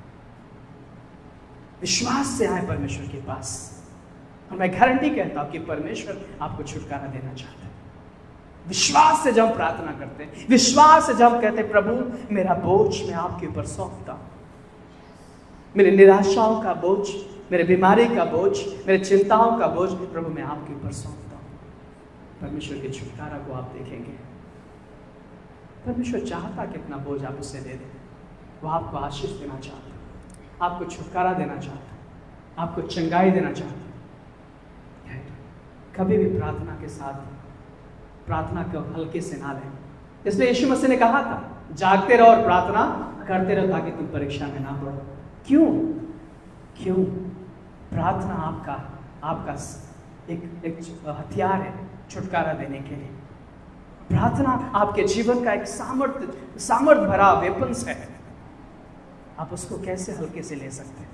विश्वास से आए परमेश्वर के पास। और मैं गारंटी कहता हूं कि परमेश्वर आपको छुटकारा देना चाहता है। विश्वास से जब हम प्रार्थना करते हैं, विश्वास से जब हम कहते हैं प्रभु मेरा बोझ मैं आपके ऊपर सौंपता हूं, मेरी निराशाओं का बोझ, मेरे बीमारी का बोझ, मेरे चिंताओं का बोझ प्रभु मैं आपके ऊपर सौंपता हूं, परमेश्वर के छुटकारा को आप देखेंगे। परमेश्वर चाहता कि अपना बोझ आप उसे दे दें। वो आपको आशीष देना चाहता है, आपको छुटकारा देना चाहता है, आपको चंगाई देना चाहता है। कभी भी प्रार्थना के साथ प्रार्थना को हल्के से ना लें। इसलिए यीशु मसीह ने कहा था जागते रहो और प्रार्थना करते रहो ताकि तुम परीक्षा में ना पड़ो। क्यों? प्रार्थना आपका एक हथियार है छुटकारा देने के लिए। प्रार्थना आपके जीवन का एक सामर्थ भरा वेपन्स है। आप उसको कैसे हल्के से ले सकते हैं?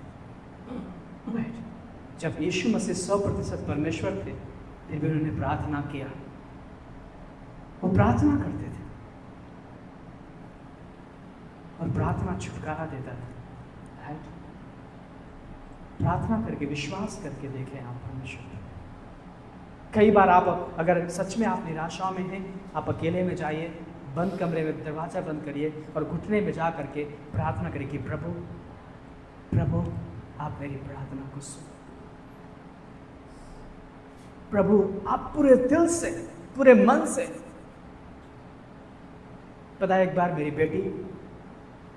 जब यीशु मसीह 100% परमेश्वर थे, फिर भी उन्होंने प्रार्थना किया। वो प्रार्थना करते थे और प्रार्थना छुटकारा देता था। प्रार्थना करके, विश्वास करके देखें आप परमेश्वर। कई बार आप अगर सच में आप निराशा में हैं, आप अकेले में जाइए, बंद कमरे में दरवाज़ा बंद करिए और घुटने में जा करके प्रार्थना करिए कि प्रभु आप मेरी प्रार्थना को सुनो। प्रभु आप पूरे दिल से, पूरे मन से। पता है एक बार मेरी बेटी,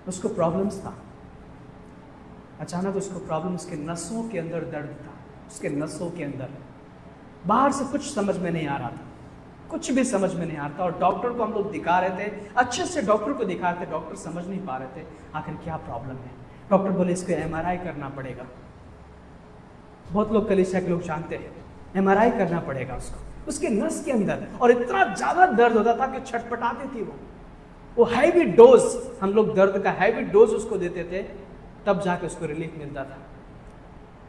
उसको प्रॉब्लम्स था, अचानक उसको प्रॉब्लम, उसके नसों के अंदर दर्द था, उसके नसों के अंदर। बाहर से कुछ समझ में नहीं आ रहा था, कुछ भी समझ में नहीं आ रहा था। और डॉक्टर को हम लोग दिखा रहे थे, अच्छे से डॉक्टर को दिखा रहे थे, डॉक्टर समझ नहीं पा रहे थे आखिर क्या प्रॉब्लम है। डॉक्टर बोले इसको MRI करना पड़ेगा। बहुत लोग कलीसिया के लोग जानते हैं, MRI करना पड़ेगा उसको, उसके नस के अंदर। और इतना ज़्यादा दर्द होता था कि छटपटाती थी वो हैवी डोज, हम लोग दर्द का हैवी डोज उसको देते थे, तब जाके उसको रिलीफ मिलता था।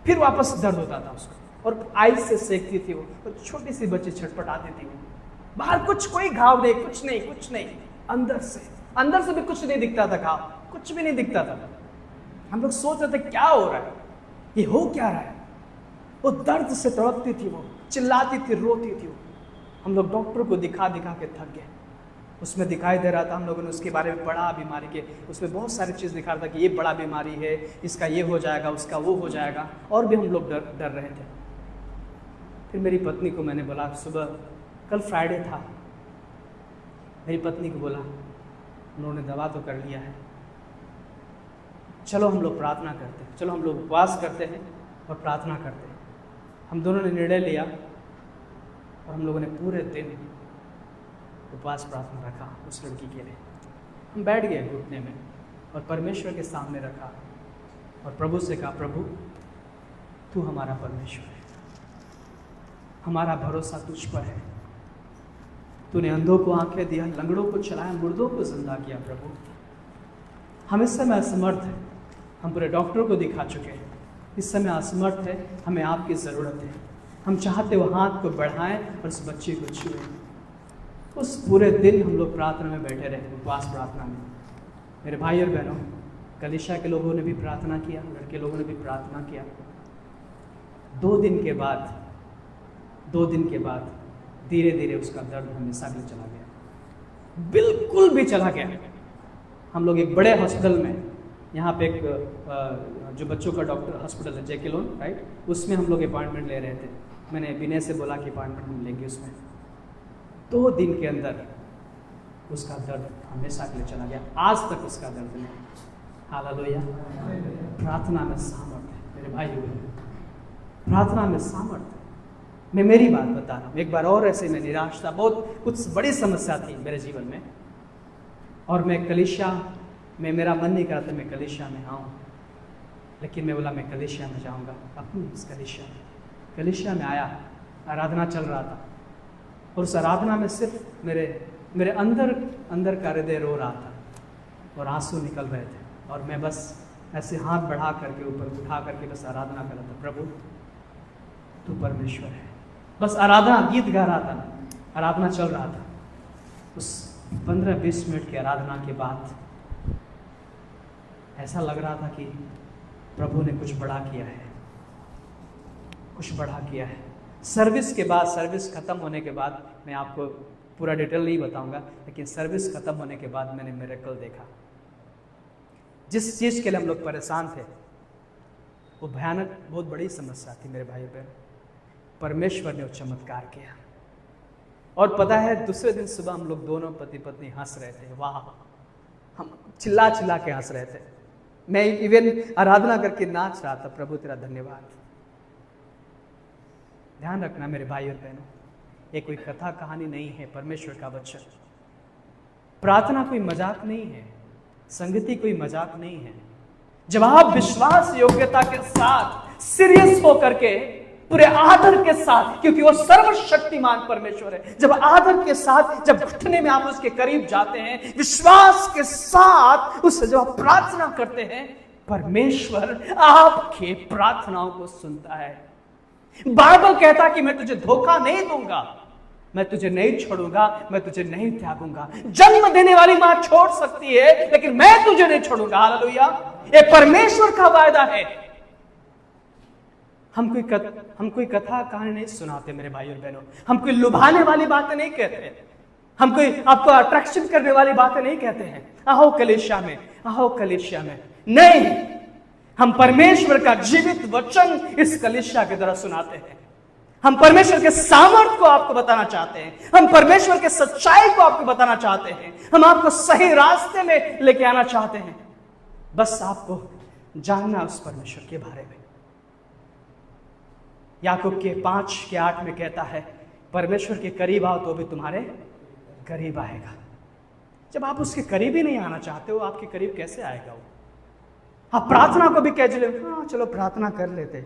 फिर वापस दर्द होता था उसको, और आइस से सेकती थी वो, तो छोटी सी बच्ची छटपटाती थी वो। बाहर कोई घाव नहीं, कुछ नहीं, अंदर से भी कुछ नहीं दिखता था, घाव कुछ भी नहीं दिखता था। हम लोग सोच रहे थे क्या हो रहा है, ये हो क्या रहा है। वो दर्द से तड़पती थी, वो चिल्लाती थी, रोती थी वो। हम लोग डॉक्टर को दिखा के थक गए। उसमें दिखाई दे रहा था, हम लोगों ने उसके बारे में पढ़ा बीमारी के, उसमें बहुत सारी चीज़ दिखा रहा था कि ये बड़ा बीमारी है, इसका ये हो जाएगा, उसका वो हो जाएगा, और भी हम लोग डर रहे थे। फिर मेरी पत्नी को मैंने बोला, सुबह कल फ्राइडे था, मेरी पत्नी को बोला उन्होंने दवा तो कर लिया है, चलो हम लोग प्रार्थना करते हैं, चलो हम लोग उपवास करते हैं और प्रार्थना करते हैं। हम दोनों ने निर्णय लिया और हम लोगों ने पूरे दिन उपवास प्रार्थना रखा उस लड़की के लिए। हम बैठ गए घुटने में और परमेश्वर के सामने रखा और प्रभु से कहा, प्रभु तू हमारा परमेश्वर है, हमारा भरोसा तुझ पर है। तूने अंधों को आंखें दिया, लंगड़ों को चलाया, मुर्दों को जिंदा किया। प्रभु हम इस समय असमर्थ हैं, हम पूरे डॉक्टरों को दिखा चुके हैं, इस समय असमर्थ है, हमें आपकी ज़रूरत है। हम चाहते वो हाथ को बढ़ाएं और उस बच्चे को छुएं। उस पूरे दिन हम लोग प्रार्थना में बैठे रहे, उपवास प्रार्थना में। मेरे भाई और बहनों, कलीसिया के लोगों ने भी प्रार्थना किया, लड़के लोगों ने भी प्रार्थना किया। 2 दिन के बाद धीरे धीरे उसका दर्द हमेशा के लिए चला गया, बिल्कुल भी चला गया। हम लोग एक बड़े हॉस्पिटल में, यहाँ पे एक जो बच्चों का डॉक्टर हॉस्पिटल है जेके लोन, राइट, उसमें हम लोग अपॉइंटमेंट ले रहे थे। मैंने विनय से बोला कि अपॉइंटमेंट हम लेंगे उसमें। 2 दिन के अंदर उसका दर्द हमेशा के लिए चला गया, आज तक उसका दर्द नहीं। हालेलुया। प्रार्थना में सामर्थ है मेरे भाई बहन, प्रार्थना में सामर्थ है। मैं मेरी बात बता रहा हूँ, एक बार और ऐसे में निराश था, बहुत कुछ बड़ी समस्या थी मेरे जीवन में, और मैं कलीसिया मेरा मन नहीं करता मैं कलीसिया में आऊँ, लेकिन मैं बोला मैं कलीसिया में जाऊँगा। अपनी इस कलीसिया में आया, आराधना चल रहा था और उस आराधना में सिर्फ मेरे अंदर का हृदय रो रहा था और आंसू निकल रहे थे और मैं बस ऐसे हाथ बढ़ा करके ऊपर उठा करके बस आराधना कर रहा था, प्रभु तू परमेश्वर है। बस आराधना, गीत गा रहा था, आराधना चल रहा था। उस 15-20 मिनट की आराधना के बाद ऐसा लग रहा था कि प्रभु ने कुछ बड़ा किया है, कुछ बड़ा किया है। सर्विस के बाद, सर्विस ख़त्म होने के बाद, मैं आपको पूरा डिटेल नहीं बताऊंगा, लेकिन सर्विस ख़त्म होने के बाद मैंने मिरेकल देखा। जिस चीज़ के लिए हम लोग परेशान थे वो भयानक, बहुत बड़ी समस्या थी मेरे भाई बहन, परमेश्वर ने वो चमत्कार किया। और पता है दूसरे दिन सुबह हम लोग दोनों पति पत्नी हंस रहे थे, वाह, हम चिल्ला चिल्ला के हंस रहे थे। मैं इवन आराधना करके नाच रहा था, प्रभु तेरा धन्यवाद। ध्यान रखना मेरे भाई और बहनों, ये कोई कथा कहानी नहीं है, परमेश्वर का वचन। प्रार्थना कोई मजाक नहीं है, संगति कोई मजाक नहीं है। जब आप विश्वास योग्यता के साथ सीरियस होकर के पूरे आदर के साथ, क्योंकि वो सर्वशक्तिमान परमेश्वर है, जब आदर के साथ, जब घुटने में आप उसके करीब जाते हैं, विश्वास के साथ उससे जब आप प्रार्थना करते हैं, परमेश्वर आपके प्रार्थनाओं को सुनता है। बाइबल कहता कि मैं तुझे धोखा नहीं दूंगा, मैं तुझे नहीं छोड़ूंगा, मैं तुझे नहीं त्यागूंगा। जन्म देने वाली मां छोड़ सकती है, लेकिन मैं तुझे नहीं छोड़ूंगा। हालेलुया, ये परमेश्वर का वायदा है। हम कोई कथा कहानी नहीं सुनाते मेरे भाई और बहनों, हम कोई लुभाने वाली बातें नहीं कहते, हम कोई आपको अट्रैक्शन करने वाली बातें नहीं कहते हैं, आओ कलीसिया में, आओ कलीसिया में। नहीं, हम परमेश्वर का जीवित वचन इस कलीसिया के द्वारा सुनाते हैं। हम परमेश्वर के सामर्थ्य को आपको बताना चाहते हैं, हम परमेश्वर के सच्चाई को आपको बताना चाहते हैं, हम आपको सही रास्ते में लेके आना चाहते हैं। बस आपको जानना उस परमेश्वर के बारे में। याकूब के 5:8 में कहता है, परमेश्वर के करीब आओ तो भी तुम्हारे करीब आएगा। जब आप उसके करीब ही नहीं आना चाहते हो, आपके करीब कैसे आएगा वो? आप प्रार्थना को भी कह चले, हाँ चलो प्रार्थना कर लेते,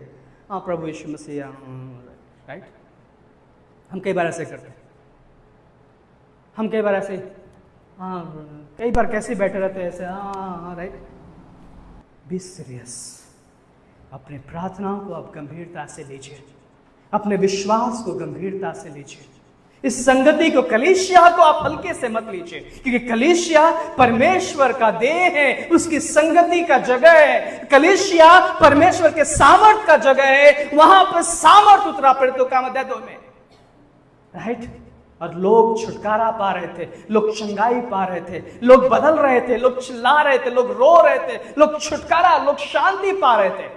हाँ प्रभु यीशु मसीह, राइट। हम कई बार ऐसे करते हैं, हम कई बार ऐसे, हाँ कई बार कैसे बैठे रहते हैं ऐसे, हाँ राइट। बी सीरियस, अपने प्रार्थनाओं को आप गंभीरता से लीजिए, अपने विश्वास को गंभीरता से लीजिए। इस संगति को, कलीसिया को आप हल्के से मत लीजिए, क्योंकि कलीसिया परमेश्वर का देह है, उसकी संगति का जगह है। कलीसिया परमेश्वर के सामर्थ का जगह है, वहां पर सामर्थ उतरा प्रेरितों का मददों में, राइट। और लोग छुटकारा पा रहे थे, लोग चंगाई पा रहे थे, लोग बदल रहे थे, लोग चिल्ला रहे थे, लोग रो रहे थे, लोग छुटकारा, लोग शांति पा रहे थे,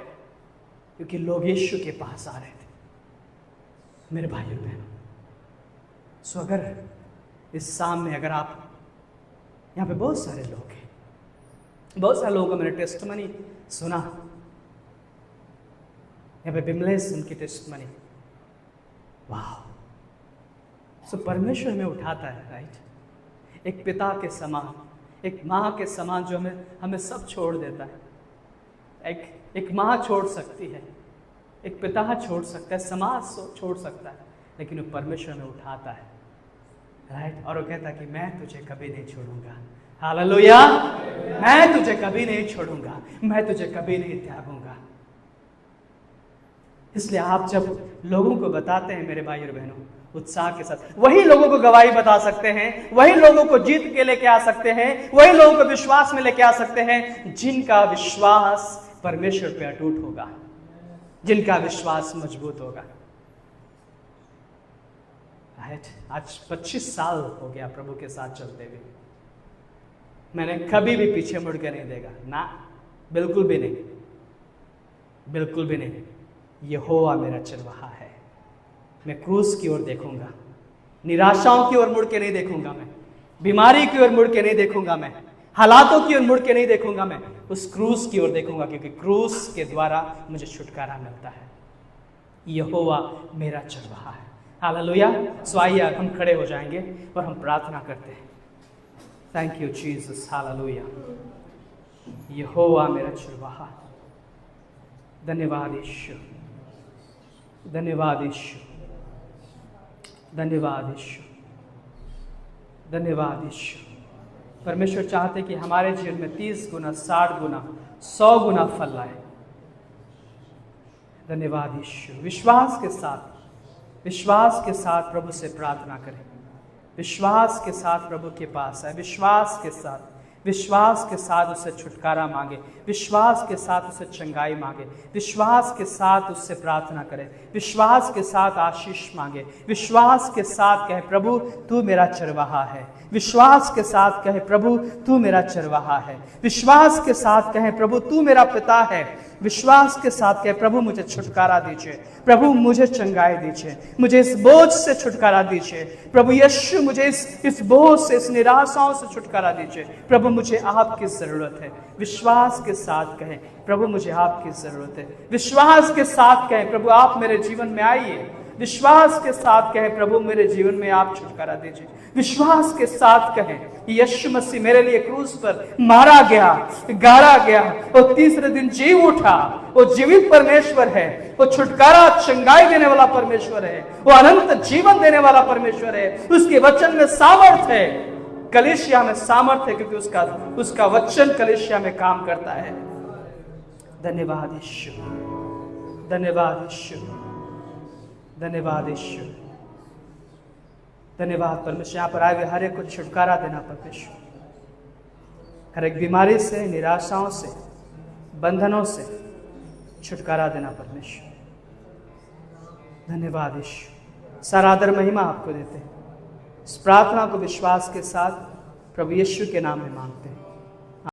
क्योंकि लोग यीशु के पास आ रहे थे। मेरे भाई और बहनों, सो अगर इस शाम में, अगर आप यहाँ पे, बहुत सारे लोग हैं, बहुत सारे लोगों का मैंने टेस्टमनी सुना, यहाँ पे बिमलेश उनकी टेस्टमनी, वाह। सो परमेश्वर में उठाता है, राइट। एक पिता के समान, एक माँ के समान जो हमें सब छोड़ देता है। एक माँ छोड़ सकती है, एक पिता छोड़ सकता है, समाज छोड़ सकता है, लेकिन वो परमेश्वर में उठाता है, राइट। और वो कहता है कि मैं तुझे कभी नहीं छोड़ूंगा। हालेलुया, मैं तुझे कभी नहीं छोड़ूंगा, मैं तुझे कभी नहीं त्यागूंगा। इसलिए आप जब लोगों को बताते हैं मेरे भाई और बहनों, उत्साह के साथ, वही लोगों को गवाही बता सकते हैं, वही लोगों को जीत के लेके आ सकते हैं, वही लोगों को विश्वास में लेके आ सकते हैं जिनका विश्वास परमेश्वर पे अटूट होगा, जिनका विश्वास मजबूत होगा, राइट। आज 25 साल हो गया प्रभु के साथ चलते हुए, मैंने कभी भी पीछे मुड़ के नहीं देखा, ना, बिल्कुल भी नहीं, बिल्कुल भी नहीं। यहोवा मेरा चरवाहा है, मैं क्रूस की ओर देखूंगा, निराशाओं की ओर मुड़ के नहीं देखूंगा, मैं बीमारी की ओर मुड़ के नहीं देखूंगा, मैं हालातों की ओर मुड़ के नहीं देखूंगा, मैं उस क्रूस की ओर देखूंगा, क्योंकि क्रूस के द्वारा मुझे छुटकारा मिलता है। यहोवा मेरा चरवाहा है। हालेलुया। सो आइए हम खड़े हो जाएंगे और हम प्रार्थना करते हैं। Thank you Jesus. हालेलुया। यहोवा मेरा चरवाहा। धन्यवाद यीशु, धन्यवाद यीशु, धन्यवाद यीशु, धन्यवाद यीशु। परमेश्वर चाहते कि हमारे जीवन में 30 गुना, 60 गुना, 100 गुना फल लाए। धन्यवाद यीशु। विश्वास के साथ प्रभु से प्रार्थना करें। विश्वास के साथ प्रभु के पास आए। विश्वास के साथ उससे छुटकारा मांगे। विश्वास के साथ उससे चंगाई मांगे। विश्वास के साथ उससे प्रार्थना करें। विश्वास के साथ आशीष मांगे। विश्वास के साथ कहे प्रभु तू मेरा चरवाहा है। विश्वास के साथ कहे प्रभु तू मेरा चरवाहा है। विश्वास के साथ कहे प्रभु तू मेरा पिता है। विश्वास के साथ कहे प्रभु मुझे छुटकारा दीजिए, प्रभु मुझे चंगाई दीजिए, मुझे इस बोझ से छुटकारा दीजिए। प्रभु यीशु मुझे इस बोझ से, इस निराशाओं से छुटकारा दीजिए। प्रभु मुझे आपकी ज़रूरत है। विश्वास के साथ कहें प्रभु मुझे आपकी ज़रूरत है। विश्वास के साथ कहें प्रभु आप मेरे जीवन में आइए। विश्वास के साथ कहें प्रभु मेरे जीवन में आप छुटकारा दीजिए। विश्वास के साथ कहें यीशु मसीह मेरे लिए क्रूस पर मारा गया, गाड़ा गया और तीसरे दिन जी उठा। वो जीवित परमेश्वर है, वो छुटकारा चंगाई देने वाला परमेश्वर है, वो अनंत जीवन देने वाला परमेश्वर है। उसके वचन में सामर्थ है, कलीसिया में सामर्थ है, क्योंकि उसका वचन कलीसिया में काम करता है। धन्यवाद यीशु, धन्यवाद यीशु, धन्यवाद यीशु, धन्यवाद परमेश्वर। यहाँ पर आए हुए हर एक को छुटकारा देना परमेश्वर, हर एक बीमारी से, निराशाओं से, बंधनों से छुटकारा देना परमेश्वर। धन्यवाद यीशु। सारा आदर महिमा आपको देते हैं। इस प्रार्थना को विश्वास के साथ प्रभु यीशु के नाम में मांगते हैं।